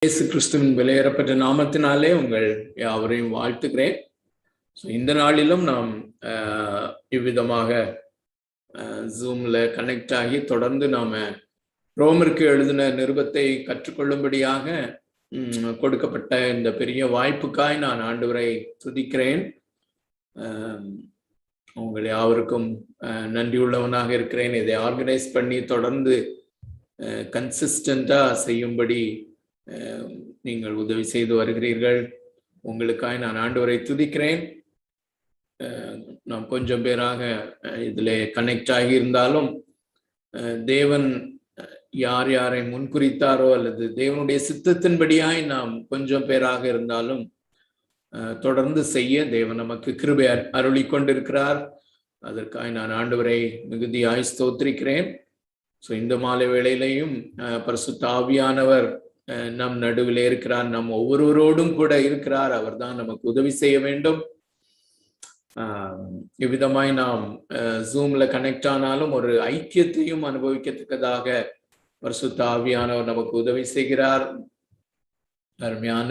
இயேசு கிறிஸ்துவின் விலையேறப்பட்ட நாமத்தினாலே உங்கள் யாவரையும் வாழ்த்துகிறேன். இந்த நாளிலும் நாம் இவ்விதமாக ஜூம்ல கனெக்ட் ஆகி தொடர்ந்து நாம ரோமருக்கு எழுதின நிருபத்தை கற்றுக்கொள்ளும்படியாக கொடுக்கப்பட்ட இந்த பெரிய வாய்ப்புக்காய் நான் ஆண்டவரை துதிக்கிறேன். உங்கள் யாவருக்கும் நன்றியுள்ளவனாக இருக்கிறேன். இதை ஆர்கனைஸ் பண்ணி தொடர்ந்து கன்சிஸ்டண்டா செய்யும்படி நீங்கள் உதவி செய்து வருகிறீர்கள். உங்களுக்காக நான் ஆண்டவரை துதிக்கிறேன். நாம் கொஞ்சம் பேராக இதில் கனெக்ட் ஆகி இருந்தாலும் தேவன் யார் யாரை முன்குறித்தாரோ அல்லது தேவனுடைய சித்தத்தின்படியாய் நாம் கொஞ்சம் பேராக இருந்தாலும் தொடர்ந்து செய்ய தேவன் நமக்கு கிருபை அருளி கொண்டிருக்கிறார். அதற்காக நான் ஆண்டவரை மிகுதியாய் ஸ்தோத்திரிக்கிறேன். இந்த மாலை வேளையிலையும் பரிசுத்த ஆவியானவர் நம் நடுவில் இருக்கிறார், நம் ஒவ்வொருவரோடும் கூட இருக்கிறார். அவர் தான் நமக்கு உதவி செய்ய வேண்டும். இவ்விதமாய் நாம் ஜூம்ல கனெக்ட் ஆனாலும் ஒரு ஐக்கியத்தையும் அனுபவிக்கத்தக்கதாக பரிசுத்த ஆவியானவர் நமக்கு உதவி செய்கிறார். அருமையான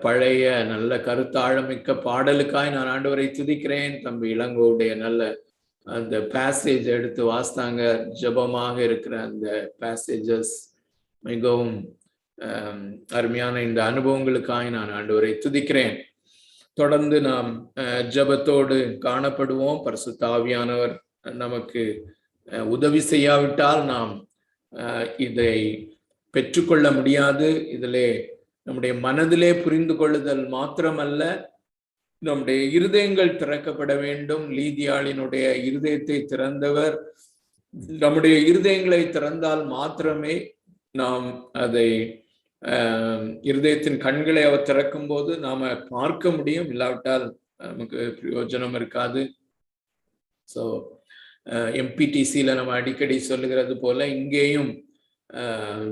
பழைய நல்ல கருத்தாழமிக்க பாடலுக்காய் நான் ஆண்டவரை துதிக்கிறேன். தம்பி இளங்கோவுடைய நல்ல அந்த பேசேஜ் எடுத்து வாசித்தாங்க. ஜபமாக இருக்கிற அந்த பேசேஜஸ் மிகவும் அருமையான இந்த அனுபவங்களுக்காக நான் ஆண்டவரை துதிக்கிறேன். தொடர்ந்து நாம் ஜபத்தோடு காணப்படுவோம். பரிசுத்த ஆவியானவர் நமக்கு உதவி செய்யாவிட்டால் நாம் இதை பெற்றுக்கொள்ள முடியாது. இதிலே நம்முடைய மனதிலே புரிந்து கொள்ளுதல் மாத்திரமல்ல, நம்முடைய இருதயங்கள் திறக்கப்பட வேண்டும். லீதியாளினுடைய இருதயத்தை திறந்தவர். நம்முடைய இருதயங்களை திறந்தால் மாத்திரமே நாம் அதை இருதயத்தின் கண்களை அவர் திறக்கும் போது நாம பார்க்க முடியும். இல்லாவிட்டால் நமக்கு பிரயோஜனம் இருக்காது. ஸோ எம்பிடிசியில நம்ம அடிக்கடி சொல்லுகிறது போல இங்கேயும்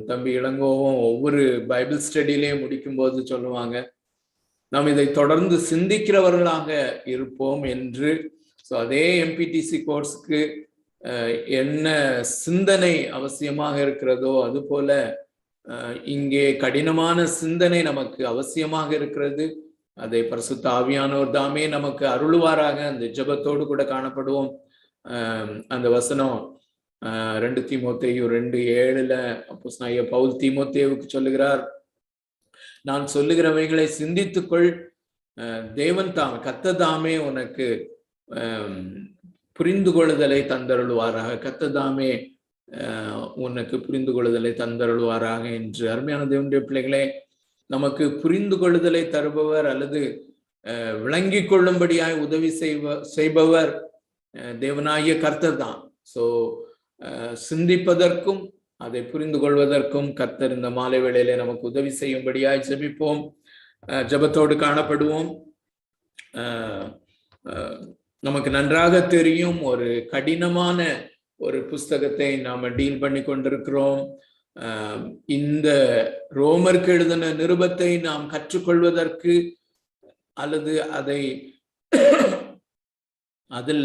தம்பி இளங்கோவும் ஒவ்வொரு பைபிள் ஸ்டடியிலையும் முடிக்கும் போது சொல்லுவாங்க, நாம் இதை தொடர்ந்து சிந்திக்கிறவர்களாக இருப்போம் என்று. ஸோ அதே எம்பிடிசி கோர்ஸுக்கு என்ன சிந்தனை அவசியமாக இருக்கிறதோ அது போல இங்கே கடினமான சிந்தனை நமக்கு அவசியமாக இருக்கிறது. அதை பரிசுத்த ஆவியானவர் தாமே நமக்கு அருளுவாராக. அந்த ஜெபத்தோடு கூட காணப்படுவோம். அந்த வசனம் 2 தீமோத்தேயு 2:7 அப்போஸ்தலனாகிய பவுல் தீமோத்தேயுவுக்கு சொல்லுகிறார், நான் சொல்லுகிறவைகளை சிந்தித்துக்கொள், தேவன் தாமே கர்த்தர் உனக்கு புரிந்து கொள்ளுதலை தந்தருளுவாராக, கர்த்தர் உனக்கு புரிந்து கொள்ளுதலை தந்தருளுவாராக என்று. அருமையான தேவனுடைய பிள்ளைகளே, நமக்கு புரிந்து கொள்ளுதலை தருபவர் அல்லது விளங்கி கொள்ளும்படியாய் உதவி செய்பவர் தேவனாகிய கர்த்தர் தான். ஸோ சிந்திப்பதற்கும் அதை புரிந்து கொள்வதற்கும் கர்த்தர் இந்த மாலை வேளையிலே நமக்கு உதவி செய்யும்படியாய் ஜெபிப்போம். ஜெபத்தோடு காணப்படுவோம். நமக்கு நன்றாக தெரியும், ஒரு கடினமான ஒரு புஸ்தகத்தை நாம டீல் பண்ணி கொண்டிருக்கிறோம். இந்த ரோமருக்கு எழுதின நிருபத்தை நாம் கற்றுக்கொள்வதற்கு அல்லது அதில்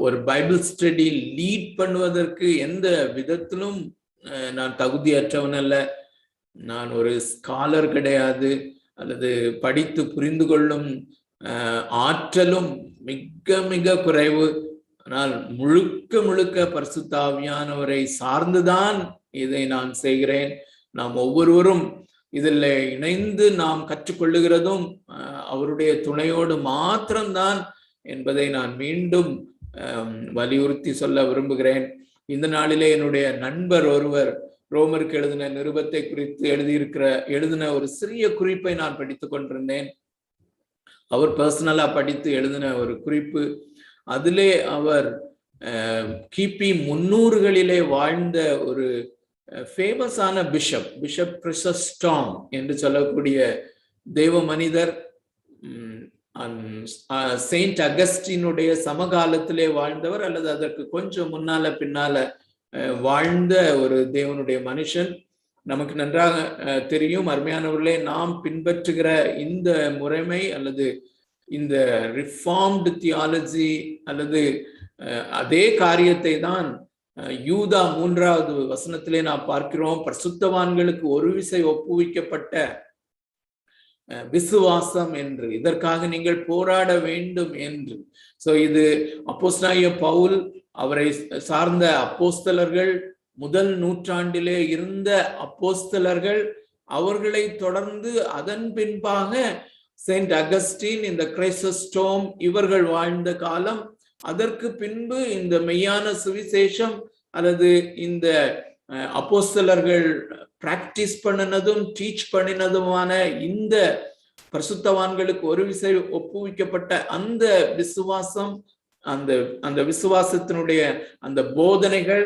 ஒரு பைபிள் ஸ்டடி லீட் பண்ணுவதற்கு எந்த விதத்திலும் நான் தகுதியற்றவன் அல்ல. நான் ஒரு ஸ்காலர் கிடையாது, அல்லது படித்து புரிந்து கொள்ளும் ஆற்றலும் மிக மிக குறைவு. ஆனால் முழுக்க முழுக்க பரிசுத்த ஆவியானவரை சார்ந்துதான் இதை நான் செய்கிறேன். நாம் ஒவ்வொருவரும் இதில் இணைந்து நாம் கற்றுக்கொள்ளுகிறதும் அவருடைய துணையோடு மாத்திரம்தான் என்பதை நான் மீண்டும் வலியுறுத்தி சொல்ல விரும்புகிறேன். இந்த நாளிலே என்னுடைய நண்பர் ஒருவர் ரோமருக்கு எழுதின நிருபத்தை குறித்து எழுதின ஒரு சிறிய குறிப்பை நான் படித்து கொண்டிருந்தேன். அவர் பர்சனலா படித்து எழுதின ஒரு குறிப்பு. அதிலே அவர் கிபி 300களிலே வாழ்ந்த ஒரு ஃபேமஸான பிஷப் கிறிசஸ்டாம் என்று சொல்லக்கூடிய தெய்வ மனிதர், செயின்ட் அகஸ்டினுடைய சமகாலத்திலே வாழ்ந்தவர் அல்லது அதற்கு கொஞ்சம் முன்னால பின்னால வாழ்ந்த ஒரு தேவனுடைய மனுஷன். நமக்கு நன்றாக தெரியும் அருமையானவர்களே, நாம் பின்பற்றுகிற இந்த முறைமை அல்லது இந்த ரிஃபார்ம்டு தியாலஜி அல்லது அதே காரியத்தை தான் யூதா 3வது வசனத்திலே நாம் பார்க்கிறோம், பரிசுத்தவான்களுக்கு ஒரு விசை ஒப்புவிக்கப்பட்ட விசுவாசம் என்று, இதற்காக நீங்கள் போராட வேண்டும் என்று. சோ இது அப்போஸ்தலனாகிய பவுல், அவரை சார்ந்த அப்போஸ்தலர்கள், முதல் நூற்றாண்டிலே இருந்த அப்போஸ்தலர்கள், அவர்களை தொடர்ந்து அதன் பின்பாக செயின்ட் அகஸ்டின், இந்த கிரைசஸ்டோம், இவர்கள் வாழ்ந்த காலம். அதற்கு பின்பு இந்த மெய்யான சுவிசேஷம் அல்லது இந்த அப்போஸ்தலர்கள் பிராக்டிஸ் பண்ணினதும் டீச் பண்ணினதுமான இந்த பரிசுத்தவான்களுக்கு ஒரு விசை ஒப்புவிக்கப்பட்ட அந்த விசுவாசம், அந்த விசுவாசத்தினுடைய அந்த போதனைகள்,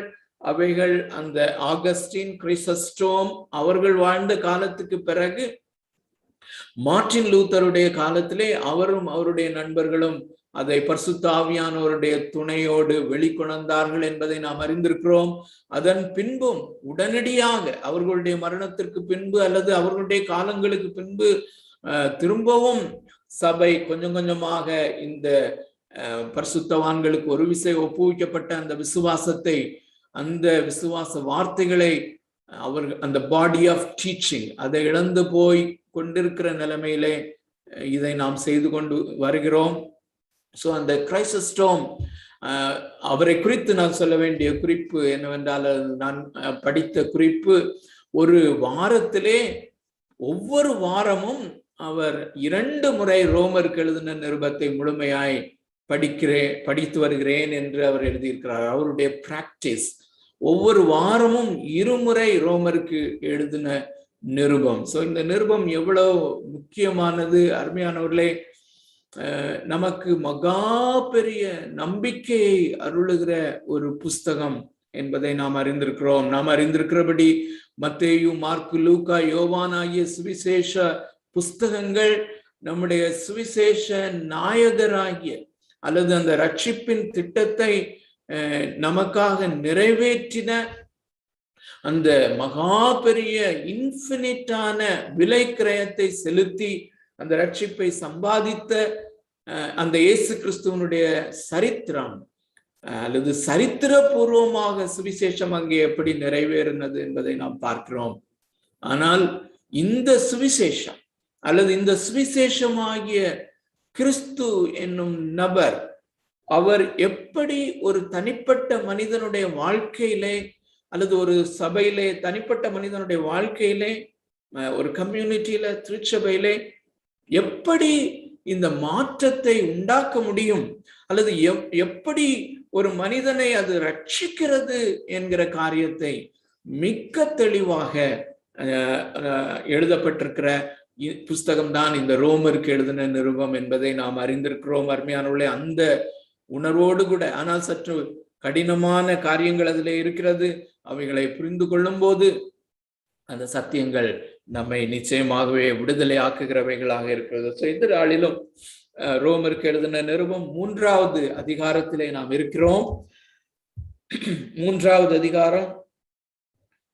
அவைகள் அந்த ஆகஸ்டின், கிறிஸ்டோம் அவர்கள் வாழ்ந்த காலத்துக்கு பிறகு மார்ட்டின் லூத்தருடைய காலத்திலே அவரும் அவருடைய நண்பர்களும் அதை பரிசுத்த ஆவியானவருடைய துணையோடு வெளிக்கொணர்ந்தார்கள் என்பதை நாம் அறிந்திருக்கிறோம். அதன் பின்பும் உடனடியாக அவர்களுடைய மரணத்திற்கு பின்பு அல்லது அவர்களுடைய காலங்களுக்கு பின்பு திரும்பவும் சபை கொஞ்சம் கொஞ்சமாக இந்த பரிசுத்தவான்களுக்கு ஒரு விசை ஒப்புவிக்கப்பட்ட அந்த விசுவாசத்தை, அந்த விசுவாச வார்த்தைகளை அவர்கள் அந்த பாடி ஆஃப் டீச்சிங் அதை இழந்து போய் கொண்டிருக்கிற நிலைமையிலே இதை நாம் செய்து கொண்டு வருகிறோம். சோ அந்த கிரைசஸ்டோம் அவரை குறித்து நான் சொல்ல வேண்டிய குறிப்பு என்னவென்றால், நான் படித்த குறிப்பு, ஒரு வாரத்திலே ஒவ்வொரு வாரமும் அவர் 2 முறை ரோமருக்கு எழுதின நிருபத்தை முழுமையாய் படித்து வருகிறேன் என்று அவர் எழுதியிருக்கிறார். அவருடைய பிராக்டிஸ் ஒவ்வொரு வாரமும் 2 முறை ரோமருக்கு எழுதின நிருபம். சோ இந்த நிருபம் எவ்வளவு முக்கியமானது அருமையானவர்களே! நமக்கு மகா பெரிய நம்பிக்கையை அருளுகிற ஒரு புஸ்தகம் என்பதை நாம் அறிந்திருக்கிறோம். நாம் அறிந்திருக்கிறபடி மத்தேயு, மார்க்கு, லூக்கா, யோவான் ஆகிய சுவிசேஷ புஸ்தகங்கள் நம்முடைய சுவிசேஷ நாயகராகிய அல்லது அந்த ரட்சிப்பின் திட்டத்தை நமக்காக நிறைவேற்றின அந்த மகா பெரிய இன்ஃபினிட்டான விலை கிரயத்தை செலுத்தி அந்த ரட்சிப்பை சம்பாதித்த அந்த இயேசு கிறிஸ்துவனுடைய சரித்திரம் அல்லது சரித்திரபூர்வமாக சுவிசேஷம் அங்கே எப்படி நிறைவேறினது என்பதை நாம் பார்க்கிறோம். ஆனால் இந்த சுவிசேஷம் அல்லது இந்த சுவிசேஷமாகிய கிறிஸ்து என்னும் நபர், அவர் எப்படி ஒரு தனிப்பட்ட மனிதனுடைய வாழ்க்கையிலே அல்லது ஒரு சபையிலே, தனிப்பட்ட மனிதனுடைய வாழ்க்கையிலே, ஒரு கம்யூனிட்டியில, திருச்சபையிலே எப்படி இந்த மாற்றத்தை உண்டாக்க முடியும் அல்லது எப்படி ஒரு மனிதனை அது ரட்சிக்கிறது என்கிற காரியத்தை மிக தெளிவாக எழுதப்பட்டிருக்கிற புஸ்தகம் தான் இந்த ரோமருக்கு எழுதின நிருபம் என்பதை நாம் அறிந்திருக்கிறோம். அருமையானவர்களே, அந்த உணர்வோடு கூட, ஆனால் சற்று கடினமான காரியங்கள் அதிலே இருக்கிறது. அவைகளை புரிந்து கொள்ளும் போது அந்த சத்தியங்கள் நம்மை நிச்சயமாகவே விடுதலை ஆக்குகிறவைகளாக இருக்கிறது. இந்த நாளிலும் ரோமருக்கு எழுதின நிருபம் 3வது அதிகாரத்திலே நாம் இருக்கிறோம். 3வது அதிகாரம்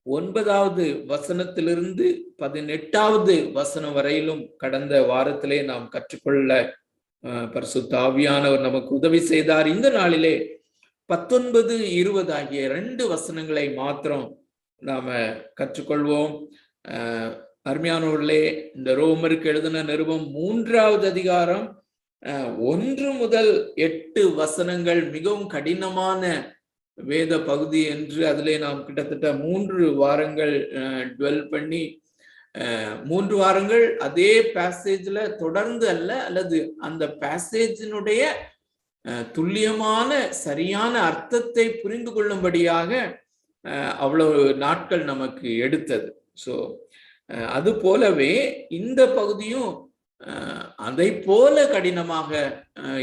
9வது வசனத்திலிருந்து 18வது வசனம் வரையிலும் கடந்த வாரத்திலே நாம் கற்றுக்கொள்ள பரிசுத்த ஆவியானவர் நமக்கு உதவி செய்தார். இந்த நாளிலே 19, 20 ஆகிய 2 வசனங்களை மாத்திரம் நாம கற்றுக்கொள்வோம். அருமையானவர்களே, இந்த ரோமருக்கு எழுதின நிருபம் 3வது அதிகாரம் 1 முதல் 8 வசனங்கள் மிகவும் கடினமான வேத பகுதி என்று அதிலே நாம் கிட்டத்தட்ட 3 வாரங்கள் டுவெல் பண்ணி 3 வாரங்கள் அதே பேசேஜ்ல தொடர்ந்து அல்லது அந்த பேசேஜினுடைய துல்லியமான சரியான அர்த்தத்தை புரிந்து கொள்ளும்படியாக அவ்வளவு நாட்கள் நமக்கு எடுத்தது. ஸோ அது போலவே இந்த பகுதியும் அதை போல கடினமாக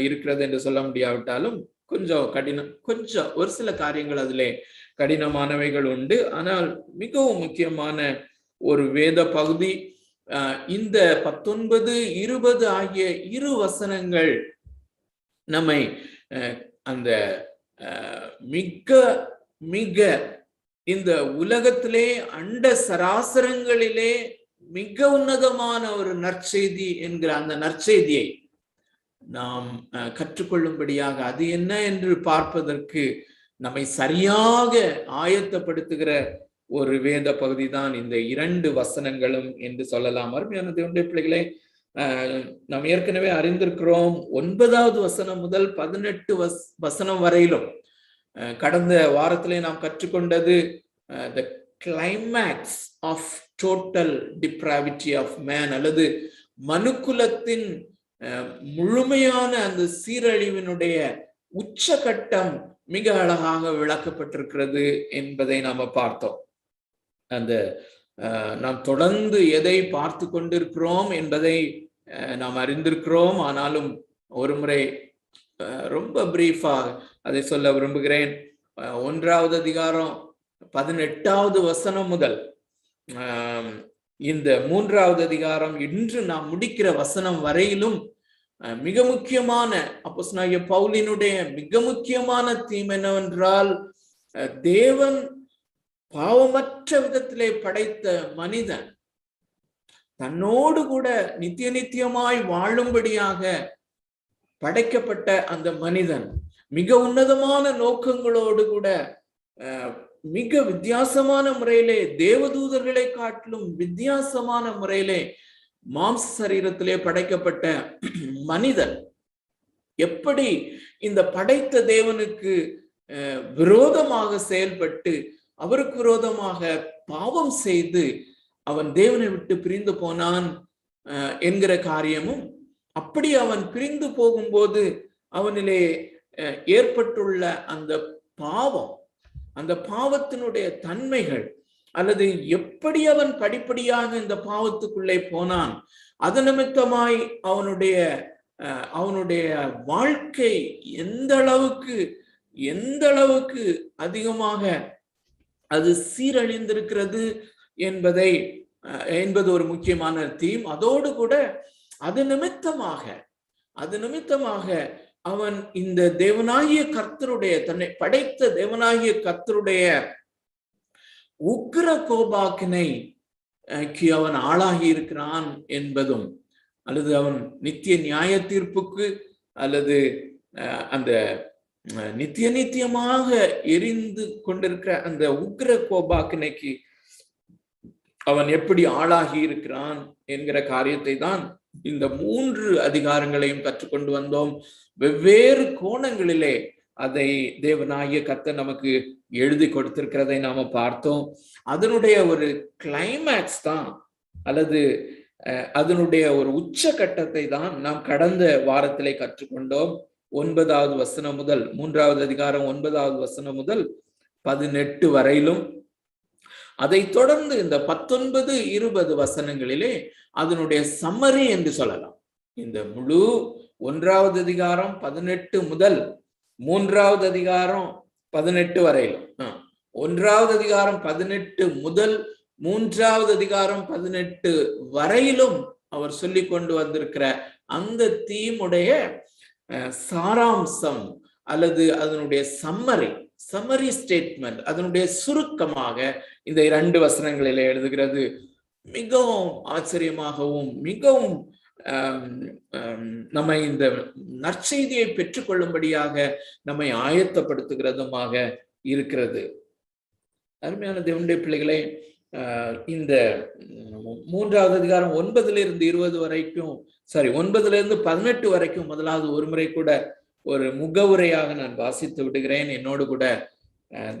இருக்கிறது என்று சொல்ல முடியாவிட்டாலும் கொஞ்சம் ஒரு சில காரியங்கள் அதிலே கடினமானவைகள் உண்டு. ஆனால் மிகவும் முக்கியமான ஒரு வேத பகுதி. இந்த 19, 20 ஆகிய 2 வசனங்கள் நம்மை அந்த மிக மிக இந்த உலகத்திலே அண்ட சராசரங்களிலே மிக உன்னதமான ஒரு நற்செய்தி என்கிற அந்த நற்செய்தியை நாம் கற்றுக்கொள்ளும்படியாக, அது என்ன என்று பார்ப்பதற்கு நம்மை சரியாக ஆயத்தப்படுத்துகிற ஒரு வேத பகுதி தான் இந்த 2 வசனங்களும் என்று சொல்லலாம். அருமையான தேவனுடைய பிள்ளைகளே, நாம் ஏற்கனவே அறிந்திருக்கிறோம் 9வது வசனம் முதல் 18 வசனம் வரையிலும் கடந்த வாரத்திலே நாம் கற்றுக்கொண்டது the climax of total depravity of man, அல்லது மனுக்குலத்தின் முழுமையான அந்த சீரழிவினுடைய உச்சகட்டம் மிக அழகாக விளக்கப்பட்டிருக்கிறது என்பதை நாம பார்த்தோம். அந்த நாம் தொடர்ந்து எதை பார்த்து கொண்டிருக்கிறோம் என்பதை நாம் அறிந்திருக்கிறோம். ஆனாலும் ஒரு முறை ரொம்ப பிரீஃபாக அதை சொல்ல விரும்புகிறேன். 1வது அதிகாரம் 18வது வசனம் முதல் இந்த 3வது அதிகாரம் இன்று நாம் முடிக்கிற வசனம் வரையிலும் மிக முக்கியமான அப்போஸ்தலனாகிய பவுலினுடைய மிக முக்கியமான தீம் என்னவென்றால், தேவன் பாவமற்ற விதத்திலே படைத்த மனிதன் தன்னோடு கூட நித்திய நித்தியமாய் வாழும்படியாக படைக்கப்பட்ட அந்த மனிதன் மிக உன்னதமான நோக்கங்களோடு கூட மிக வித்தியாசமான முறையிலே, தேவதூதர்களை காட்டிலும் வித்தியாசமான முறையிலே மாம்ச சரீரத்திலே படைக்கப்பட்ட மனிதன் எப்படி இந்த படைத்த தேவனுக்கு விரோதமாக செயல்பட்டு அவருக்கு விரோதமாக பாவம் செய்து அவன் தேவனை விட்டு பிரிந்து போனான் என்கிற காரியமும், அப்படி அவன் பிரிந்து போகும்போது அவனிலே ஏற்பட்டுள்ள அந்த பாவம், அந்த பாவத்தினுடைய தன்மைகள், அல்லது எப்படி அவன் படிப்படியாக இந்த பாவத்துக்குள்ளே போனான், அது நிமித்தமாய் அவனுடைய வாழ்க்கை எந்த அளவுக்கு அதிகமாக அது சீரழிந்திருக்கிறது என்பது ஒரு முக்கியமான தீம். அதோடு கூட அது நிமித்தமாக அவன் இந்த தேவனாகிய கர்த்தருடைய, தன்னை படைத்த தேவனாகிய கர்த்தருடைய உக்கிர கோபாக்கினைக்கு அவன் ஆளாகி இருக்கிறான் என்பதும், அல்லது அவன் நித்திய நியாய தீர்ப்புக்கு, அல்லது அந்த நித்தியமாக எரிந்து கொண்டிருக்கிற அந்த உக்கிர கோபாக்கினைக்கு அவன் எப்படி ஆளாகி இருக்கிறான் என்கிற காரியத்தை தான் இந்த 3 அதிகாரங்களையும் கற்றுக்கொண்டு வந்தோம். வெவ்வேறு கோணங்களிலே அதை தேவனாகிய கர்த்தர் நமக்கு எழுதி கொடுத்திருக்கிறதை நாம பார்த்தோம். அதனுடைய ஒரு கிளைமேக்ஸ் தான், அல்லது அதனுடைய ஒரு உச்சகட்டத்தை தான் நாம் கடந்த வாரத்திலே கற்றுக்கொண்டோம். 9வது வசனம் முதல் 3வது அதிகாரம் 9வது வசனம் முதல் 18 வரையிலும், அதை தொடர்ந்து இந்த 19, 20 வசனங்களிலே அதனுடைய சம்மரி என்று சொல்லலாம். இந்த முழு 1வது அதிகாரம் 18 முதல் 3வது அதிகாரம் 18 வரையிலும், 1வது அதிகாரம் 18 முதல் 3வது அதிகாரம் 18 வரையிலும் அவர் சொல்லி கொண்டு வந்திருக்கிற அந்த தீமுடைய சாராம்சம், அல்லது அதனுடைய சம்மரி ஸ்டேட்மெண்ட், அதனுடைய சுருக்கமாக இந்த 2 வசனங்களிலே எழுதுகிறது. மிகவும் ஆச்சரியமாகவும் மிகவும் நம்மை இந்த நற்செய்தியை பெற்றுக்கொள்ளும்படியாக நம்மை ஆயத்தப்படுத்துகிறதுமாக இருக்கிறது. அருமையான தேவனுடைய பிள்ளைகளே, இந்த 3வது அதிகாரம் 9லிருந்து 20 வரைக்கும், 9லிருந்து 18 வரைக்கும் முதலாவது ஒரு முறை கூட ஒரு முகவுரையாக நான் வாசித்து விடுகிறேன். என்னோடு கூட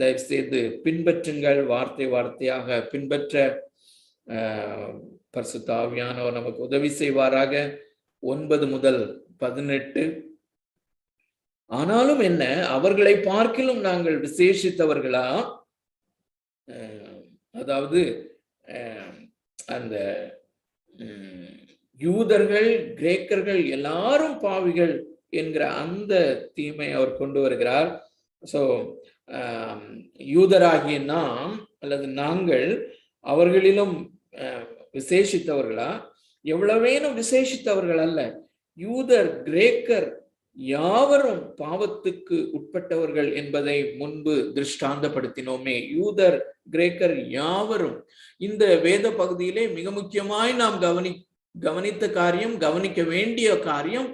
தயவு செய்து பின்பற்றுங்கள், வார்த்தையாக பின்பற்ற பரிசுத்த ஆவியானவர் நமக்கு உதவி செய்வாராக. 9 முதல் 18. ஆனாலும் என்ன, அவர்களை பார்க்கிலும் நாங்கள் விசேஷித்தவர்களா? அதாவது அந்த யூதர்கள், கிரேக்கர்கள் எல்லாரும் பாவிகள் என்கிற அந்த தீமை அவர் கொண்டு வருகிறார். சோ யூதராகிய நாம், அல்லது நாங்கள் அவர்களிலும் விசேஷித்தவர்களா? எவ்வளவேனும் விசேஷித்தவர்கள் அல்ல. யூதர், கிரேக்கர் யாவரும் பாவத்துக்கு உட்பட்டவர்கள் என்பதை முன்பு திருஷ்டாந்தப்படுத்தினோமே. யூதர், கிரேக்கர் யாவரும். இந்த வேத பகுதியிலே மிக முக்கியமாய் நாம் கவனித்த காரியம், கவனிக்க வேண்டிய காரியம்,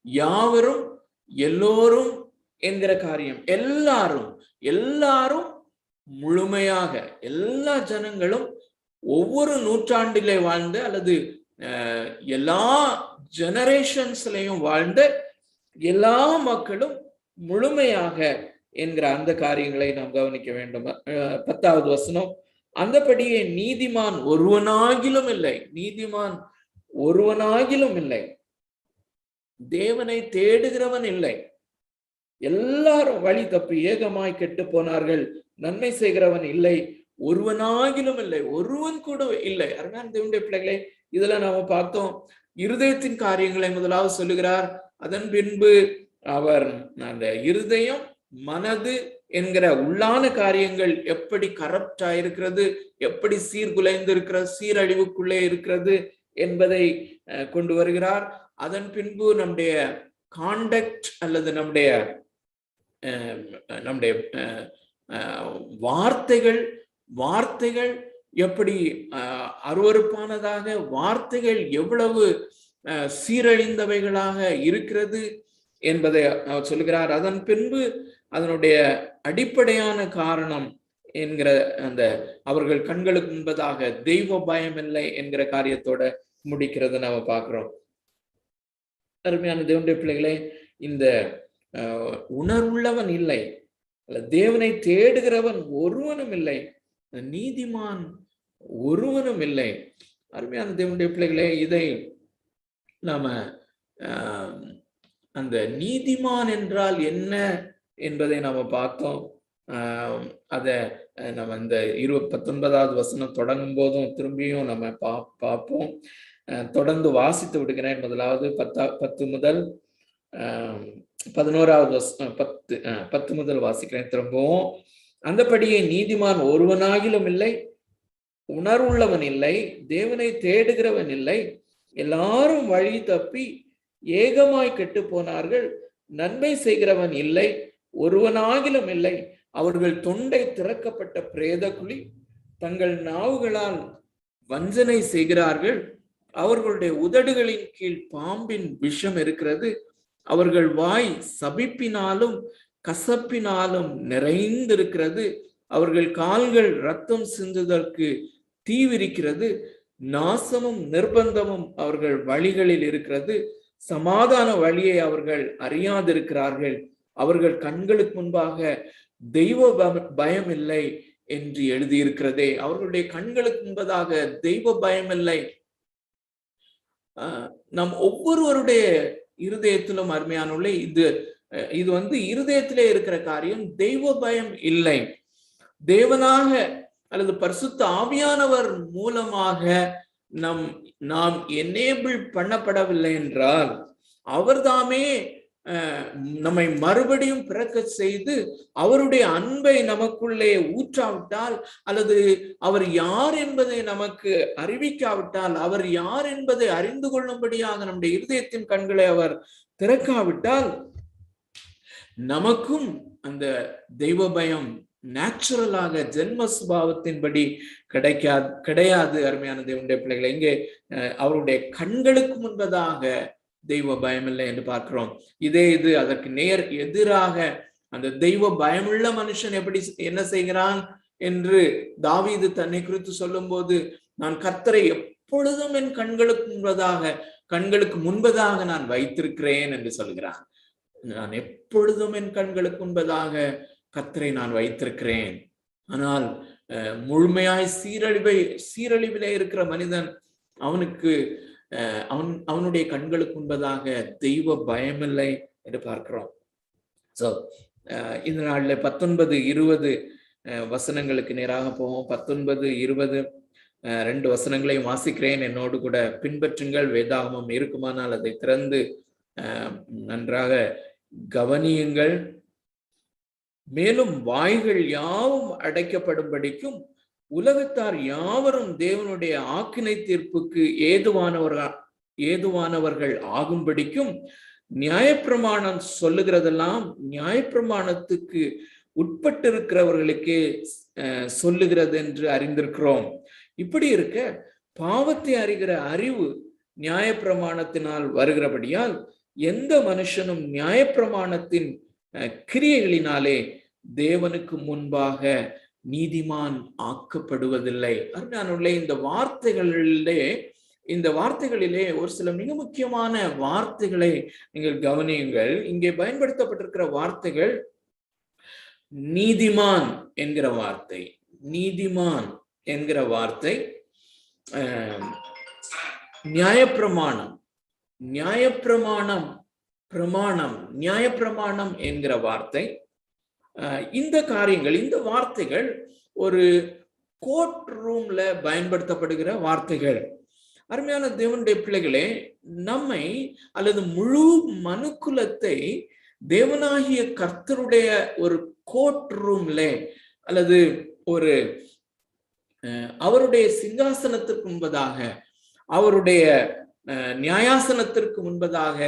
யாவரும், எல்லோரும் என்கிற காரியம். எல்லாரும் எல்லாரும் முழுமையாக, எல்லா ஜனங்களும் ஒவ்வொரு நூற்றாண்டிலே வாழ்ந்த அல்லது எல்லா ஜெனரேஷன்ஸ்லயும் வாழ்ந்த எல்லா மக்களும் முழுமையாக என்கிற அந்த காரியங்களை நாம் கவனிக்க வேண்டும். 10வது வசனம், அந்தபடியே நீதிமான் ஒருவனாகிலும் இல்லை, நீதிமான் ஒருவனாகிலும் இல்லை, தேவனை தேடுகிறவன் இல்லை, எல்லாரும் வழி தப்பி ஏகமாய் கெட்டு போனார்கள், நன்மை செய்கிறவன் இல்லை, ஒருவனாகிலும் இல்லை, ஒருவன் கூட இல்லை. அருமையான தேவனுடைய பிள்ளைகளே, இதுல நாம பார்த்தோம், இருதயத்தின் காரியங்களை முதலாவது சொல்லுகிறார். அதன் பின்பு அவர் அந்த இருதயம், மனது என்கிற உள்ளான காரியங்கள் எப்படி கரப்ட் ஆயிருக்கிறது, எப்படி சீர்குலைந்து இருக்கிறது, சீரழிவுக்குள்ளே இருக்கிறது என்பதை கொண்டு வருகிறார். அதன் பின்பு நம்முடைய காண்டக்ட் அல்லது நம்முடைய வார்த்தைகள் எப்படி அருவருப்பானதாக, வார்த்தைகள் எவ்வளவு சீரழிந்தவைகளாக இருக்கிறது என்பதை அவர் சொல்கிறார். அதன் பின்பு அதனுடைய அடிப்படையான காரணம் என்கிற அந்த அவர்கள் கண்களுக்கு முன்பதாக தெய்வ பயம் இல்லை என்கிற காரியத்தோட முடிக்கிறத நாம பார்க்கிறோம். அருமையான தேவனுடைய பிள்ளைகளே, இந்த உணர்வுள்ளவன் இல்லை, தேவனை தேடுகிறவன் ஒருவனும் இல்லை, நீதிமான் ஒருவனும் இல்லை. அருமையான தேவனுடைய பிள்ளைகளே, இதை நாம அந்த நீதிமான் என்றால் என்ன என்பதை நாம பார்த்தோம். அத நம்ம இந்த 19வது வசனம் தொடங்கும் போதும் திரும்பியும் நம்ம பார்ப்போம். தொடர்ந்து வாசித்து விடுகிறேன். முதலாவது 10 முதல் 11வது வசனம் 10 முதல் வாசிக்கிறேன் திரும்பவும். அந்தபடியே நீதிமான் ஒருவனாகிலும் இல்லை, உணர்வுள்ளவன் இல்லை, தேவனை தேடுகிறவன் இல்லை, எல்லாரும் வழி தப்பி ஏகமாய் கெட்டு போனார்கள், நன்மை செய்கிறவன் இல்லை, ஒருவனாகிலும் இல்லை. அவர்கள் தொண்டை திறக்கப்பட்ட பிரேத குழி, தங்கள் நாவுகளால் வஞ்சனை செய்கிறார்கள், அவர்களுடைய உதடுகளின் கீழ் பாம்பின் விஷம் இருக்கிறது, அவர்கள் வாய் சபிப்பினாலும் கசப்பினாலும் நிறைந்திருக்கிறது, அவர்கள் கால்கள் இரத்தம் சிந்துவதற்கு தீவிரிக்கிறது, நாசமும் நிர்பந்தமும் அவர்கள் வழிகளில் இருக்கிறது, சமாதான வழியை அவர்கள் அறியாதிருக்கிறார்கள், அவர்கள் கண்களுக்கு முன்பாக தெய்வ பயம் இல்லை என்று எழுதியிருக்கிறதே. அவர்களுடைய கண்களுக்கு முன்பதாக தெய்வ பயம் இல்லை. நம் ஒவ்வொருவருடைய இருதயத்திலும் அருமையானுள்ள இது இருதயத்திலே இருக்கிற காரியம். தெய்வ பயம் இல்லை. தேவனாக அல்லது பரிசுத்த ஆவியானவர் மூலமாக நாம் எனேபிள் பண்ணப்படவில்லை என்றால், அவர்தாமே நம்மை மறுபடியும் பிறக்க செய்து அவருடைய அன்பை நமக்குள்ளே ஊற்றாவிட்டால், அல்லது அவர் யார் என்பதை நமக்கு அறிவிக்காவிட்டால், அவர் யார் என்பதை அறிந்து கொள்ளும்படியாக நம்முடைய இருதயத்தின் கண்களை அவர் திறக்காவிட்டால், நமக்கும் அந்த தெய்வ பயம் நேச்சுரலாக ஜென்ம சுபாவத்தின்படி கிடையாது. அருமையான தேவனுடைய பிள்ளைகளை, இங்கே அவருடைய கண்களுக்கு முன்பதாக தெய்வ பயம் இல்லை என்று பார்க்கிறோம். இது அதற்கு நேர் எதிராக அந்த தெய்வ பயமுள்ள மனுஷன் எப்படி என்ன செய்கிறான் என்று தாவீது தன்னை குறித்து சொல்லும் போது, நான் கர்த்தரை எப்பொழுதும் என் கண்களுக்கு முன்பதாக நான் வைத்திருக்கிறேன் என்று சொல்கிறான். நான் எப்பொழுதும் என் கண்களுக்கு முன்பதாக கர்த்தரை நான் வைத்திருக்கிறேன். ஆனால் முழுமையாய் சீரழிவிலே இருக்கிற மனிதன், அவனுடைய கண்களுக்கு முன்பதாக தெய்வ பயமில்லை என்று பார்க்கிறோம். சோ இந்த நாள்ல 19-20 வசனங்களுக்கு நேராக போவோம். 19-20 2 வசனங்களையும் வாசிக்கிறேன். என்னோடு கூட பின்பற்றுங்கள். வேதாகமம் இருக்குமானால் அதை திறந்து நன்றாக கவனியுங்கள். மேலும் வாய்கள் யாவும் அடைக்கப்படும்படிக்கும் உலகத்தார் யாவரும் தேவனுடைய ஆக்கினை தீர்ப்புக்கு ஏதுவானவர்கள் ஆகும்படிக்கும் நியாயப்பிரமாணம் சொல்லுகிறதெல்லாம் நியாயப்பிரமாணத்துக்கு உட்பட்டிருக்கிறவர்களுக்கே சொல்லுகிறது என்று அறிந்திருக்கிறோம். இப்படி இருக்க பாவத்தை அறிகிற அறிவு நியாயப்பிரமாணத்தினால் வருகிறபடியால் எந்த மனுஷனும் நியாயப்பிரமாணத்தின் கிரியைகளினாலே தேவனுக்கு முன்பாக நீதிமான் ஆக்கப்படுவதில்லை. அருமையானவர்களே, இந்த வார்த்தைகளிலே ஒரு சில மிக முக்கியமான வார்த்தைகளை நீங்கள் கவனியுங்கள். இங்கே பயன்படுத்தப்பட்டிருக்கிற வார்த்தைகள் நீதிமான் என்கிற வார்த்தை, நீதிமான் என்கிற வார்த்தை, நியாயப்பிரமாணம், நியாயப்பிரமாணம், பிரமாணம், நியாயப்பிரமாணம் என்கிற வார்த்தை. இந்த காரியங்கள், இந்த வார்த்தைகள் ஒரு கோர்ட் ரூம்ல பயன்படுத்தப்படுகிற வார்த்தைகள். அருமையான தேவனுடைய பிள்ளைகளே, நம்மை அல்லது முழு மனுக்குலத்தை தேவனாகிய கர்த்தருடைய ஒரு கோர்ட் ரூம்ல அல்லது ஒரு அவருடைய சிங்காசனத்திற்கு முன்பதாக, அவருடைய நியாயாசனத்திற்கு முன்பதாக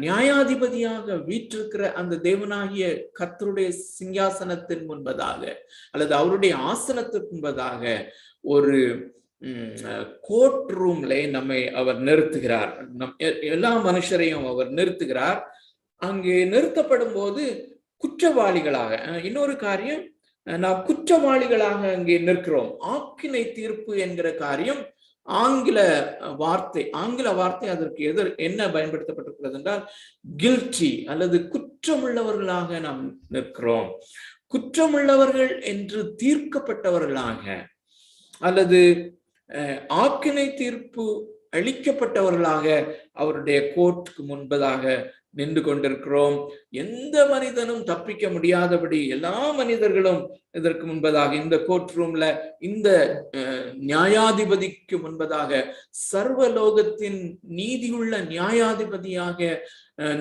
நியாயாதிபதியாக வீற்றிருக்கிற அந்த தேவனாகிய கர்த்தருடைய சிங்காசனத்தின் முன்பதாக அல்லது அவருடைய ஆசனத்திற்கு முன்பதாக ஒரு கோர்ட் ரூம்ல நம்மை அவர் நிறுத்துகிறார். எல்லா மனுஷரையும் அவர் நிறுத்துகிறார். அங்கே நிறுத்தப்படும் போது குற்றவாளிகளாக, இன்னொரு காரியம், நாம் குற்றவாளிகளாக அங்கே நிற்கிறோம். ஆக்கினை தீர்ப்பு என்கிற காரியம் ஆங்கில வார்த்தை அதற்கு என்ன பயன்படுத்தப்பட்டிருக்கிறது என்றால் கில்ட்டி அல்லது குற்றமுள்ளவர்களாக நாம் நிற்கிறோம். குற்றமுள்ளவர்கள் என்று தீர்க்கப்பட்டவர்களாக அல்லது ஆக்கினை தீர்ப்பு அளிக்கப்பட்டவர்களாக அவருடைய கோர்ட்டுக்கு முன்பதாக நின்று கொண்டிருக்கிறோம். எந்த மனிதனும் தப்பிக்க முடியாதபடி எல்லா மனிதர்களும் இதற்கு முன்பதாக, இந்த கோர்ட் ரூம்ல, இந்த நியாயாதிபதிக்கு முன்பதாக, சர்வலோகத்தின் நீதியுள்ள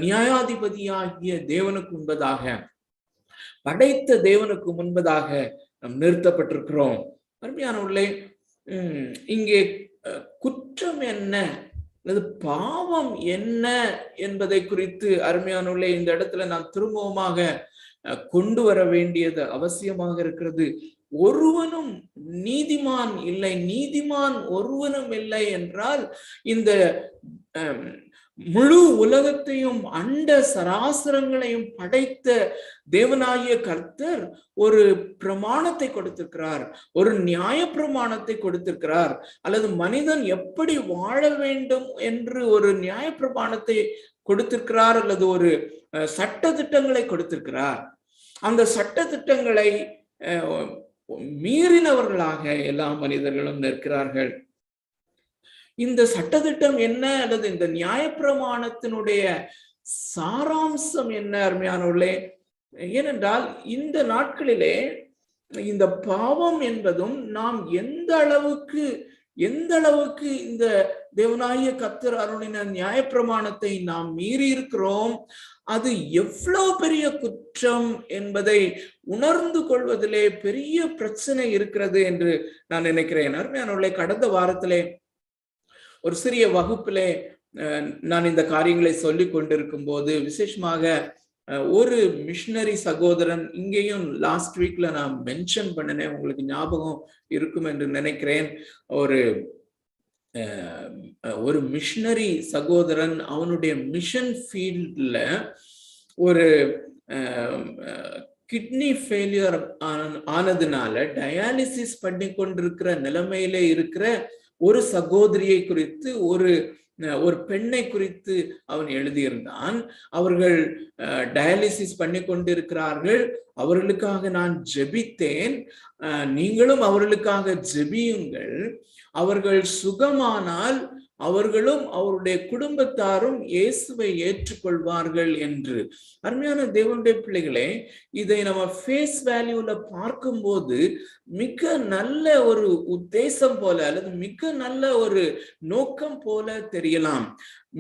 நியாயாதிபதியாகிய தேவனுக்கு முன்பதாக, படைத்த தேவனுக்கு முன்பதாக நாம் நிறுத்தப்பட்டிருக்கிறோம். அருமையானவர்களே, இங்கே குற்றம் என்ன அல்லது பாவம் என்ன என்பதை குறித்து அருமையானவர்களே இந்த இடத்துல நாம் திரும்பவுமாக கொண்டு வர வேண்டியது அவசியமாக இருக்கிறது. ஒருவனும் நீதிமான் இல்லை, நீதிமான் ஒருவனும் இல்லை என்றால் இந்த முழு உலகத்தையும் அண்ட சராசரங்களையும் படைத்த தேவனாகிய கர்த்தர் ஒரு பிரமாணத்தை கொடுத்திருக்கிறார், ஒரு நியாய பிரமாணத்தை கொடுத்திருக்கிறார், அல்லது மனிதன் எப்படி வாழ வேண்டும் என்று ஒரு நியாய பிரமாணத்தை கொடுத்திருக்கிறார், அல்லது ஒரு சட்ட திட்டங்களை கொடுத்திருக்கிறார். அந்த சட்ட திட்டங்களை மீறினவர்களாக எல்லா மனிதர்களும் நிற்கிறார்கள். இந்த சட்டத்திட்டம் என்ன அல்லது இந்த நியாயப்பிரமாணத்தினுடைய சாராம்சம் என்ன அருமையானவர்களே? ஏனென்றால் இந்த நாட்களிலே இந்த பாவம் என்பதும் நாம் எந்த அளவுக்கு இந்த தேவனாகிய கர்த்தர் அருளின நியாயப்பிரமாணத்தை நாம் மீறி இருக்கிறோம், அது எவ்வளவு பெரிய குற்றம் என்பதை உணர்ந்து கொள்வதிலே பெரிய பிரச்சனை இருக்கிறது என்று நான் நினைக்கிறேன். அருமையானவர்களே, கடந்த வாரத்திலே ஒரு சிறிய வகுப்பிலே நான் இந்த காரியங்களை சொல்லி கொண்டிருக்கும் போது விசேஷமாக ஒரு மிஷனரி சகோதரன், இங்கேயும் லாஸ்ட் வீக்ல நான் மென்ஷன் பண்ணினேன், உங்களுக்கு ஞாபகம் இருக்கும் என்று நினைக்கிறேன். ஒரு மிஷனரி சகோதரன் அவனுடைய மிஷன் ஃபீல்ட்ல ஒரு கிட்னி ஃபெயிலியர் ஆனதுனால டயாலிசிஸ் பண்ணி கொண்டிருக்கிற நிலைமையில இருக்கிற ஒரு சகோதரியை குறித்து, ஒரு பெண்ணை குறித்து அவன் எழுதியிருந்தான். அவர்கள் டயாலிசிஸ் பண்ணி கொண்டிருக்கிறார்கள், அவர்களுக்காக நான் ஜெபித்தேன், நீங்களும் அவர்களுக்காக ஜெபியுங்கள், அவர்கள் சுகமானால் அவர்களும் அவருடைய குடும்பத்தாரும் இயேசுவை ஏற்றுக்கொள்வார்கள் என்று. அருமையான தேவனுடைய பிள்ளைகளே, இதை நம்ம ஃபேஸ் வேல்யூல பார்க்கும்போது மிக நல்ல ஒரு உத்தேசம் போல அல்லது மிக நல்ல ஒரு நோக்கம் போல தெரியலாம்.